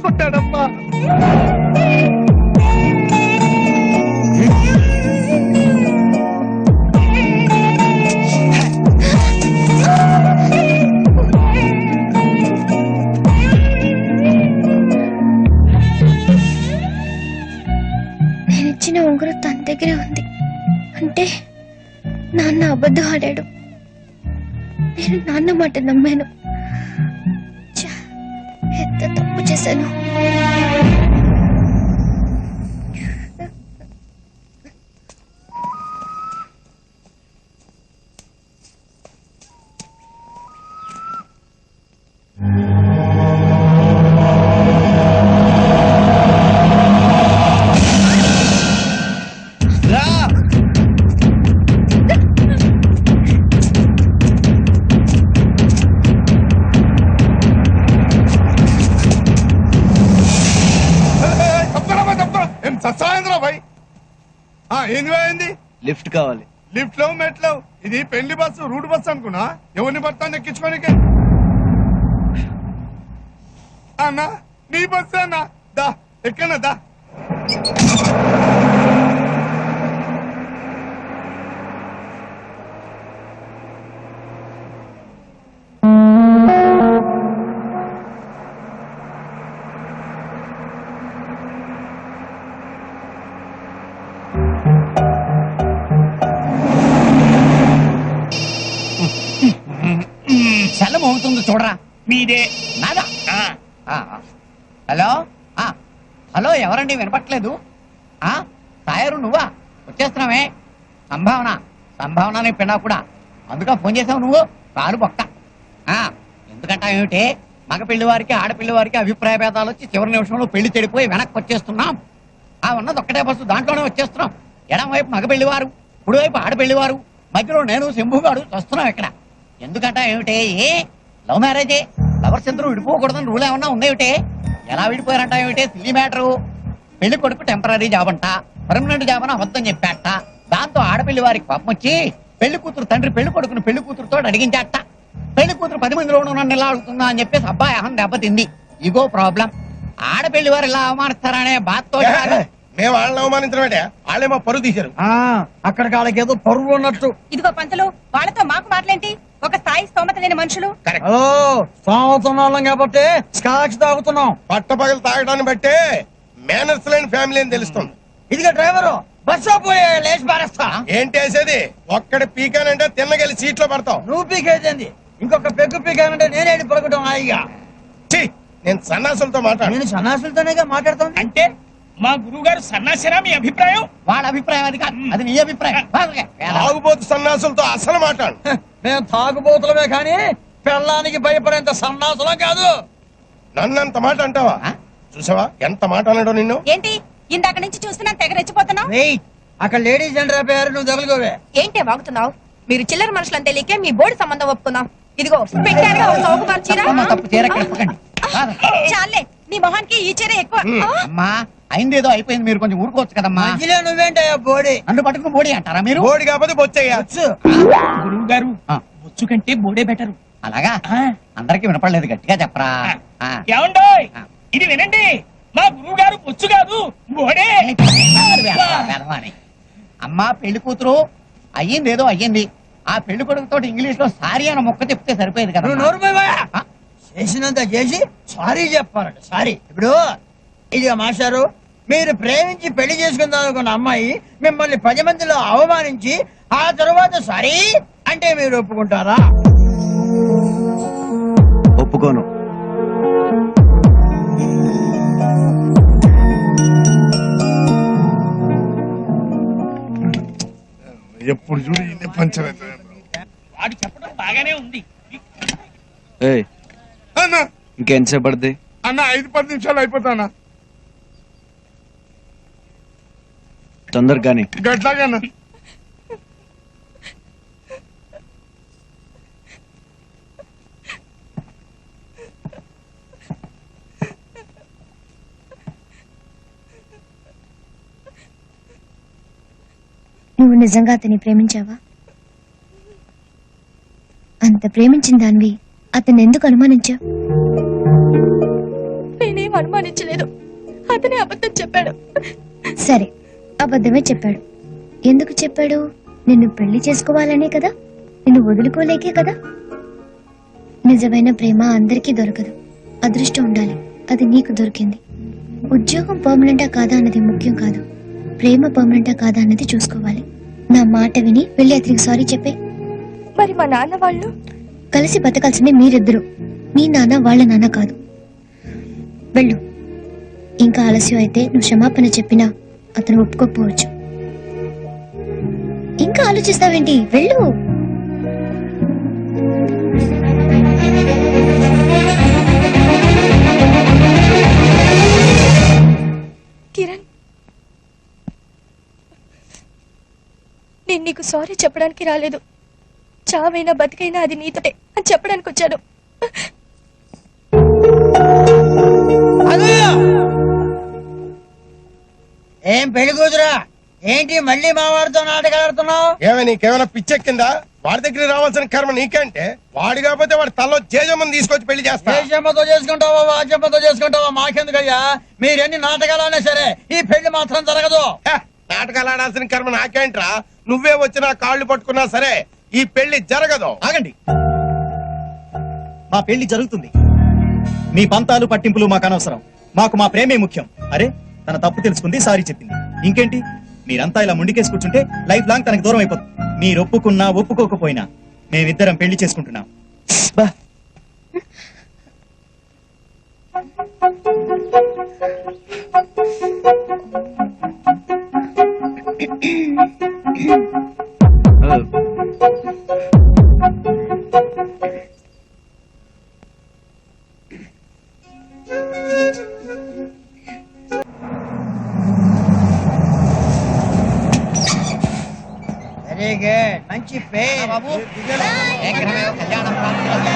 కొట్టాడమ్మా. నేనిచ్చిన ఉంగరం తన దగ్గరే ఉంది అంటే నాన్న అబద్ధం ఆడాడు. నేను నాన్న మాట నమ్మాను. ఎంత తప్పు చేశాను. ఏంది? లిఫ్ట్ కావాలి. లిఫ్ట్ లో మెట్లో ఇది పెళ్లి బస్సు, రూట్ బస్సు అనుకున్నా. ఎవరిని పడతాను ఎక్కించుకోనికే అన్నా. నీ బస్సు అన్నా, దా ఎక్కన్నా దా. సెల మోగుతుంది చూడరా. మీదే నాదా? హలో హలో, ఎవరండి? వినపట్లేదు. సాయరు నువ్వా? వచ్చేస్తున్నావే. సంభావన సంభావన నీ పిన్నా కూడా. అందుక ఫోన్ చేసావు నువ్వు? కాలు బొక్క. ఎందుకంటా ఏమిటి? మగ పెళ్లి వారికి ఆడపిల్లి వారికి అభిప్రాయ భేదాలు వచ్చి చివరి నిమిషంలో పెళ్లి చెడిపోయి వెనక్కి వచ్చేస్తున్నాం. ఆ ఉన్నది ఒక్కటే బస్సు, దాంట్లోనే వచ్చేస్తున్నాం. ఎడం వైపు మగ పెళ్లివారు, కుడివైపు ఆడపెళ్లివారు, మధ్యలో నేను శంభుగాడు వస్తున్నాం ఇక్కడ. ఎందుకంటే ఏమిటే లవ్ మ్యారేజే, లవర్స్ ఇద్దరు విడిపోకూడదని రూల్ ఏమన్నా ఉందేమిటే? ఎలా విడిపోయారంట ఏమిటే? Silly matter. పెళ్లి కొడుకు టెంపరీ జాబ్ అంట, పర్మనెంట్ జాబ్ అని అబద్ధం చెప్పాట. దాంతో ఆడపిల్లి వారికి పాపం వచ్చి పెళ్లి కూతురు తండ్రి పెళ్లి కొడుకుని పెళ్లి కూతురుతో అడిగించాట. పెళ్లి కూతురు 10 మందిలోనూ నన్ను ఇలా అడుగుతుందా అని చెప్పేసి అబ్బాయి అహం దెబ్బతింది. Ego problem. ఆడపెళ్లి వారు ఇలా అవమానిస్తారనే బాధతో మేము వాళ్ళని అవమానించడమే, వాళ్ళేమో పరువు తీశారు. అక్కడికి వాళ్ళకి ఏదో పరువు ఉన్నట్టు. ఇదిగో పంతులు, వాళ్ళతో మాకు మాటలేంటి? ఒక స్థాయి స్తోమత లేని మనుషులు. సంవత్సరం కాబట్టి స్కాచ్ తాగుతున్నాం. పట్టపగలు తాగడాన్ని బట్టే మేనర్స్ లేని ఫ్యామిలీ అని తెలుస్తుంది. ఇదిగో డ్రైవరు, బస్సు పోయి లేచి పారేస్తా. ఏంటి వేసేది? ఒక్కడ పీకానంటే తిన్నగలి సీట్లో పడతావు. నువ్వు పీకేది, ఇంకొక పెగ్గు పీకానంటే నేనే పడుకుంటాం. హాయిగా నేను సన్నాసులతో మాట్లాడు. నేను సన్నాసులతోనేగా మాట్లాడతాను. అంటే మా గురువు గారు సన్నాసినా మీ అభిప్రాయం? వాళ్ళ అభిప్రాయం అది కాదు, అది నీ అభిప్రాయం. తాగుబోతు సన్నాసులతో అసలు మాట్లాడు. మేము తాగుబోతులమే కానీ పెళ్ళానికి భయపడేంత సన్నాసులం కాదు. నన్నంత మాట అంటావా? చూసావా ఎంత మాట అన్నాడో నిన్ను. ఏంటి ఇందాక నుంచి చూస్తున్నా తెగ రెచ్చిపోతున్నావు? అక్కడ లేడీస్ ఎంటర్ అయిపోయారు, నువ్వు తగులుకోవే. ఏంటే వాగుతున్నావు? మీరు చిల్లర మనుషులని తెలియకే మీ బోర్డు సంబంధం ఒప్పుకున్నాం. ఇదిగో పెట్టారుగా ఒక సోకు మార్చిరా. చాలే, నీ మొహానికి ఈ చీర ఎక్కువ. అమ్మా అయిందేదో అయిపోయింది, మీరు కొంచెం ఊరుకోవచ్చు కదమ్మా. నువ్వేంటయ్యా బోడి? నన్ను పట్టుకుని బోడి అంటారా మీరు? బోడి కాకపోతే బొచ్చయ్యా. గురువు గారు బొచ్చు కంటే బోడే బెటరు. అలాగా? అందరికి వినపడలేదు, గట్టిగా చెప్పరా. ఏమండోయ్, ఇది వినండి, మా గురువు గారు బొచ్చు కాదు బోడే. అమ్మా పెళ్లి కూతురు అయ్యిందేదో అయ్యింది. ఆ పెళ్లి కొడుకుతో ఇంగ్లీష్ లో సారీ అని మొక్క చెప్తే సరిపోయేది కదా. చేసినంత చేసి సారీ చెప్పాలంట. సారీ. ఇప్పుడు ఇది మాస్టారు, మీరు ప్రేమించి పెళ్లి చేసుకుందాం అనుకున్న అమ్మాయి మిమ్మల్ని 10 మందిలో అవమానించి ఆ తరువాత సారీ అంటే మీరు ఒప్పుకుంటారా? ఒప్పుకోను. ఎప్పుడు చూడు పంచర్. వాడు చెప్పడం బాగానే ఉంది. అన్నా ఇంకెంతసేపు పడుతుంది అన్న? 5-10 నిమిషాలు అయిపోతానా? తొందరగానే. గట్లాగన్నా. నువ్వు నిజంగా అతన్ని ప్రేమించావా? అంత ప్రేమించిన దానివి అతన్ని ఎందుకు అనుమానించావు? నేనేం అనుమానించలేదు, అతనే అబద్ధం చెప్పాడు. సరే, అబద్ధమే చెప్పాడు. ఎందుకు చెప్పాడు? నిన్ను పెళ్లి చేసుకోవాలనే కదా, నిన్ను వదులుకోలేకే కదా. నిజమైన ప్రేమ అందరికీ దొరకదు, అదృష్టం ఉండాలి. అది నీకు దొరికింది. ఉద్యోగం పర్మనెంటా కాదా అన్నది ముఖ్యం కాదు, ప్రేమ పర్మనెంటా కాదా అన్నది చూసుకోవాలి. నా మాట విని వెళ్ళి అతనికి సారీ చెప్పే. మరి మా నాన్న వాళ్ళు కలిసి బతకాల్సిందే మీరిద్దరు, మీ నాన్న వాళ్ళ నాన్న కాదు. వెళ్ళు. ఇంకా ఆలస్యం అయితే నువ్వు క్షమాపణ చెప్పినా అతను ఒప్పుకోకపోవచ్చు. ఇంకా ఆలోచిస్తావేంటి? వెళ్ళు. కిరణ్, నేను నీకు సారీ చెప్పడానికి రాలేదు. చావైనా బతికైనా అది నీతోటే అని చెప్పడానికి వచ్చాను. ఏం పెళ్లి కూతురా, ఏంటి మళ్ళీ మా వాడితో నాటకాలు ఆడుతున్నావు? ఏమే నీకేమైనా పిచ్చెక్కిందా? వాడి దగ్గర రావాల్సిన కర్మ నీకంటే, వాడి కాకపోతే వాడి తల్లో జేజమ్మని తీసుకొచ్చి పెళ్లి చేస్తా. జేజమ్మతో చేసుకుంటావా వాజమ్మతో చేసుకుంటావా మాకెందుకయ్యా? మీరెన్ని నాటకాలన్నా సరే ఈ పెళ్లి మాత్రం జరగదు. నాటకాలు ఆడాల్సిన కర్మ నాకేంట్రా? నువ్వే వచ్చి నా కాళ్ళు పట్టుకున్నా సరే ఈ పెళ్లి జరగదు. ఆగండి, మా పెళ్లి జరుగుతుంది. మీ పంతాలు పట్టింపులు మాకు అనవసరం. మాకు మా ప్రేమే ముఖ్యం. అరే, తన తప్పు తెలుసుకుంది, సారీ చెప్పింది. ఇంకేంటి? మీరంతా ఇలా ముండికేసి కూర్చుంటే లైఫ్ లాంగ్ తనకు దూరం అయిపోతుంది. మీరు ఒప్పుకున్నా ఒప్పుకోకపోయినా మేమిద్దరం పెళ్లి చేసుకుంటున్నాం. మంచి పేరు బాబు శీఘ్రమే కళ్యాణం ప్రాప్తిరస్తు.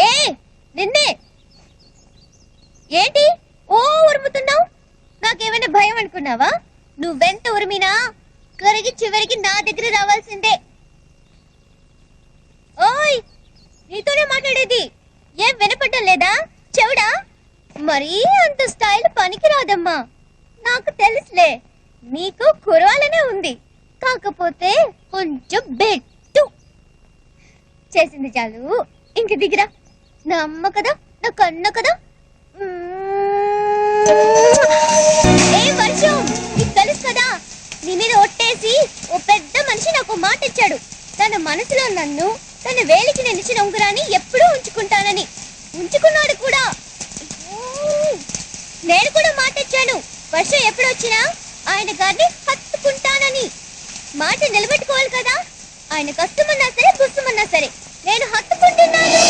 ఏ నిన్నే ఏంటి ఓ ఉరుముతున్నావు? నాకేమైనా భయం అనుకున్నావా? నువ్వెంత ఉరిమినా కరిగి చివరికి నా దగ్గర రావాల్సిందే. ఓయ్ నీతోనే మాట్లాడేది, ఏం వినపడటం లేదా? చెవుడా? మరీ అంత స్టైల్ పనికి రాదమ్మా. నాకు తెలుసులే, నీకు కురవాలనే ఉంది, కాకపోతే కొంచెం బెట్టు చేసింది చాలు. ఇంక దిగిరా. నా అమ్మ కదా, నా కన్న కదా. ఏ వర్షం, నీకు తెలుసు కదా, నీ మీద ఒట్టేసి ఓ పెద్ద మనిషి నాకు మాట ఇచ్చాడు. తన మనసులో నన్ను, తన వేలికి నిలిచిన ఉంగరాన్ని ఎప్పుడూ ఉంచుకుంటానని. ఉంచుకున్నాడు కూడా. నేను కూడా మాట ఇచ్చాను, వర్షం ఎప్పుడొచ్చినా ఆయన గారిని హత్తుకుంటానని. మాట నిలబెట్టుకోవాలి కదా. ఆయన కష్టమన్నా సరే, గుస్తమన్నా సరే నేను హత్తుకుంటున్నాను.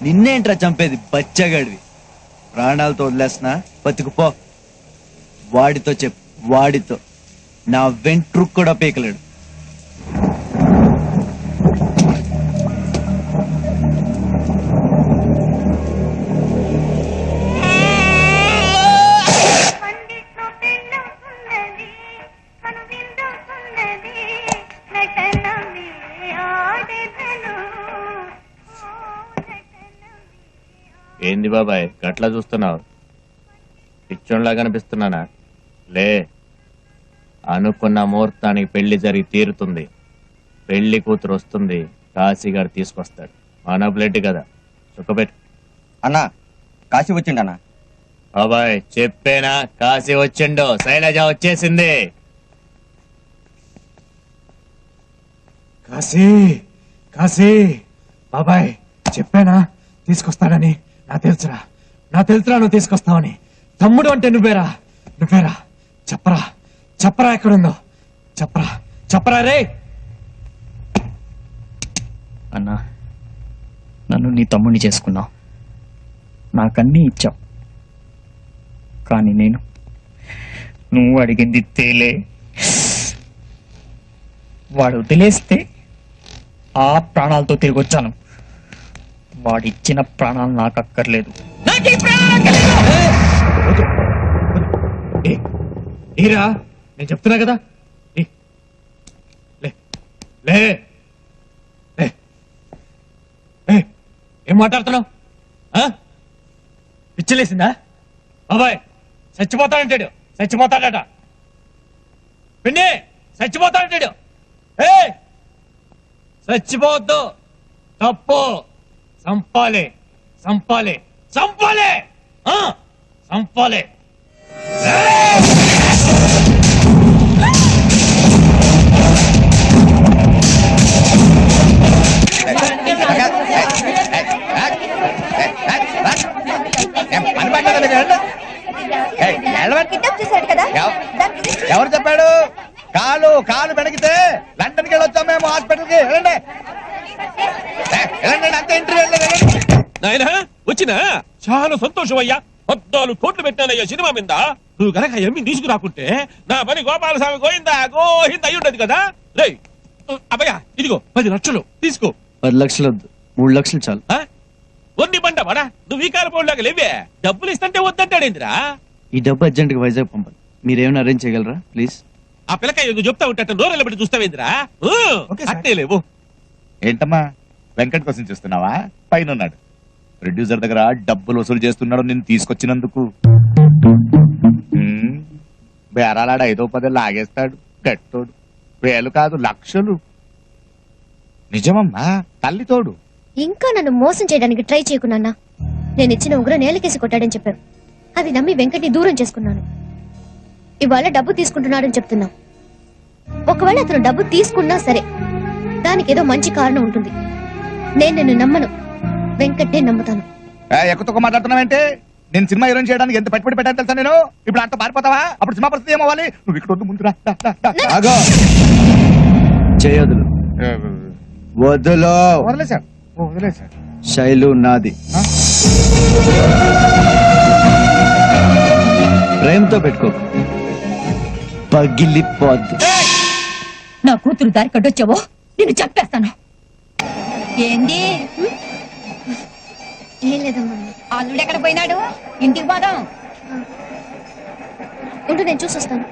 నిన్నేంట్రా చంపేది బచ్చగాడివి? ప్రాణాలతో వదిలేస్తున్నా, బతుకుపో. వాడితో చెప్పు, వాడితో నా వెంట్రుక్ కూడా పీకలేడు. ఏంది బాబాయ్ గట్లా చూస్తున్నావు? పిచ్చోన్లా కనిపిస్తున్నానా? లే, అనుకున్న ముహూర్తానికి పెళ్లి జరిగి తీరుతుంది. పెళ్లి కూతురు వస్తుంది, కాశీగారు తీసుకొస్తాడు. మన బ్లడ్ కదా, చుక్కబెట్టు. అన్నా కాశీ వచ్చిండన్నా. బాబాయ్ చెప్పేనా, కాశీ వచ్చిండో. శైలజ వచ్చేసింది. కాశీ కాశీ బాబాయ్ చెప్పానా తీసుకొస్తాడని? నా తెలుసురా నువ్వు తీసుకొస్తావని. తమ్ముడు అంటే నువ్వేరా చెప్పరా ఎక్కడుందో చెప్పరా రే. అన్నా, నన్ను నీ తమ్ముడిని చేసుకున్నావు, నాకన్నీ ఇచ్చావు. కానీ నేను నువ్వు అడిగింది తేలే. వాడు వదిలేస్తే ఆ ప్రాణాలతో తిరిగి వచ్చాను. వాడిచ్చిన ప్రాణాలు నాకు అక్కర్లేదు. ఏరా నేను చెప్తున్నా కదా. ఏం మాట్లాడుతున్నావు? పిచ్చలేసిందా? బాబాయ్ చచ్చిపోతాడట. పిన్ని చచ్చిపోతాడంటాడు. చచ్చిపోవద్దు, తప్పు. సంపాలి. ఎవరు చెప్పాడు? కాలు బెణకితే లండన్కి వెళ్ళొచ్చాం మేము హాస్పిటల్కి. వెళ్ళండి అంతే. ఇంటర్వ్యూ నాయనా వచ్చినా చాలా సంతోషం అయ్యా. 14 కోట్లు పెట్టానయ్యా సినిమా మీద. నువ్వు గనక ఎమ్మి తీసుకురాకుంటే నా పని గోపాలస్వామి గోయిందా గోహింద అయి ఉండదు కదా. రే అబ్బయ్య, ఇదిగో 10 లక్షలు తీసుకో. 10 లక్షలు వద్దు, 3 లక్షలు చాలు. ఒన్ని బండ బడా, నువ్వు ఈ కాలపోలాగా లేవే. డబ్బులు ఇస్తుంటే వద్దంటాడేందిరా? ఈ డబ్బు అర్జెంట్ గా వైజాగ్ పంపాలి. మీరేమైనా అరేంజ్ చేయగలరా ప్లీజ్? ఆ పిల్లకాయ ఏదో చెప్తా ఉంటాట, నోరెళ్ళ పెట్టి చూస్తావేందిరా? అట్టే లేవు. ఏంటమ్మా వెంకట్ కోసం చూస్తున్నావా? పైన ఉన్నాడు ప్రొడ్యూసర్ దగ్గర డబ్బులు వసూలు చేస్తున్నాడు నిన్ను తీసుకొచ్చినందుకు. బేరాలాడ 5-10 లాగేస్తాడు గట్టోడు. 1000 కాదు లక్షలు. నిజమమ్మా, తల్లి తోడు. ఇంకా నన్ను మోసం చేయడానికి ట్రై చేయకున్నా. నేను ఇచ్చిన ఉంగరం నేలకేసి కొట్టాడని చెప్పారు. అది నమ్మి వెంకట్ని దూరం చేసుకున్నాను. ఇవాళ డబ్బు తీసుకుంటున్నాడని చెప్తున్నా. ఒకవేళ అతను డబ్బు తీసుకున్నా సరే, దానికి ఏదో మంచి కారణం ఉంటుంది. నేను నిన్ను నమ్మను, వెంకట్నే నమ్ముతాను. ఎక్కువ మాట్లాడుతున్నావంటే? నేను సినిమా హీరోయిన్ చేయడానికి ఎంత పెట్టుబడి పెట్టాను తెలుసా నేను? ఇప్పుడు అంత పారిపోతావా? అప్పుడు సినిమా పరిస్థితి ఏమవ్వాలి? నువ్వు ఇక్కడ వద్దు, ముందు రా. చేయదులు వదులో. వదిలేశాడు. శైలు నాది. ప్రేమతో పెట్టుకో, పగిలిపోద్దు. నా కూతురు దారి కట్టొచ్చావో నిన్ను చెప్పేస్తాను. ఏంది? ఏం లేదమ్మా. అల్లుడు ఎక్కడ పోయినాడు? ఇంటికి పోదాం. ఉంటూ నేను చూసొస్తాను.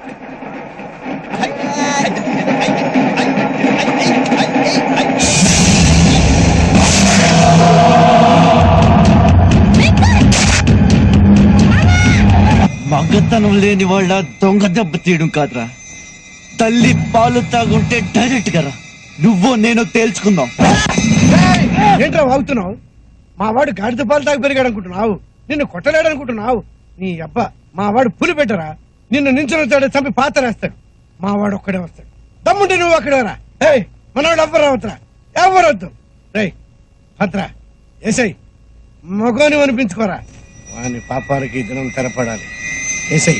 మగతనం లేని వాళ్ళ దొంగ దెబ్బ తీయడం కాదురా, తల్లి పాలు తాగుంటే డైరెక్ట్ గా రా. నువ్వు నేను తేల్చుకుందాం. ఏంట్రా వాగుతున్నావు? మా వాడు గాడిద పాలు తాగి పెరిగాడు అనుకుంటున్నావు? నిన్ను కొట్టలేడు అనుకుంటున్నావు? నీ అబ్బా, మా వాడు పులి పెట్టరా. నిన్ను నించుని చంపి పాతరేస్తాడు. మా వాడు ఒక్కడే వస్తాడు. తమ్ముంటే నువ్వు అక్కడే రా. మనవాడు ఎవ్వరు రావద్దురా, ఎవరొద్దు. రే భద్రా, ఏసై మగోని అనిపించుకోరా. వాని పాపాలకి దినం తెరపడాలి. ఏసై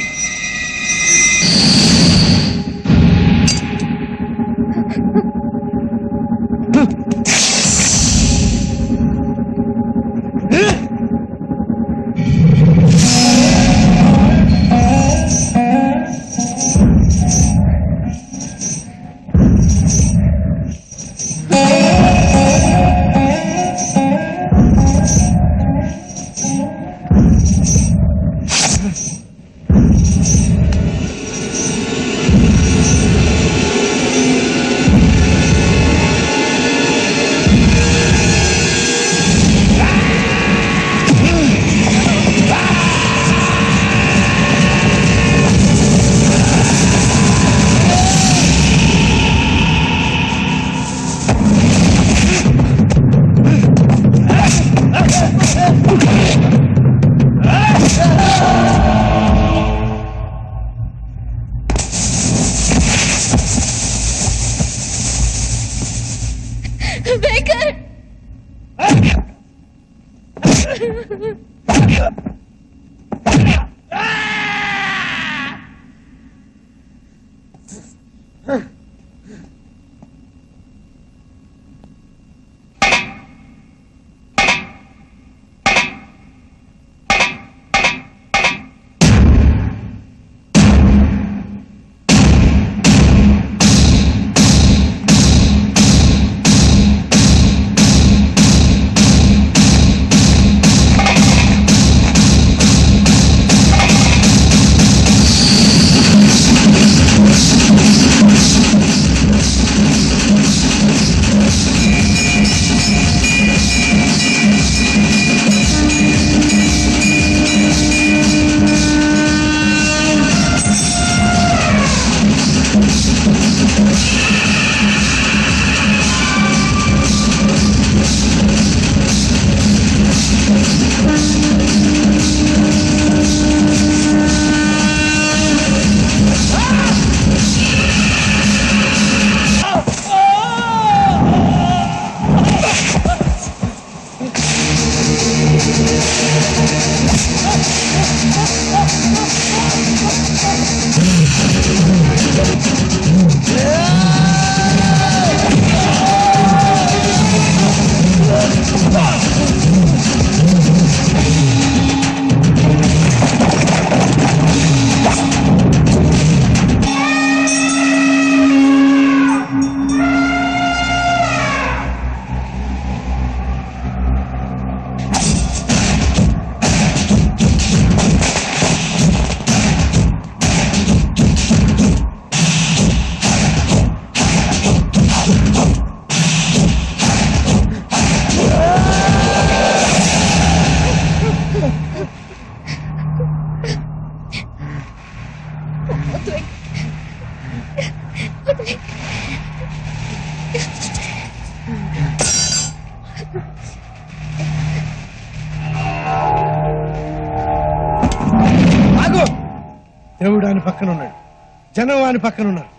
దేవుడు అని పక్కన ఉన్నాడు, జనం అని పక్కన ఉన్నారు.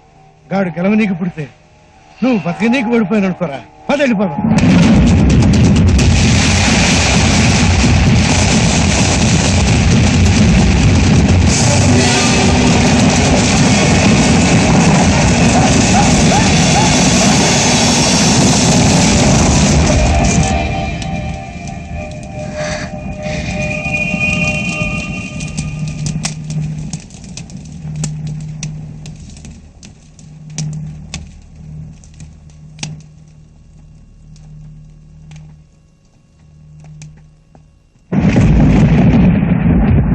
గాడు గెలవనీకి పుడితే నువ్వు బతకనీకి పడిపోయాను అనుకోరా. పది వెళ్ళిపోదాం.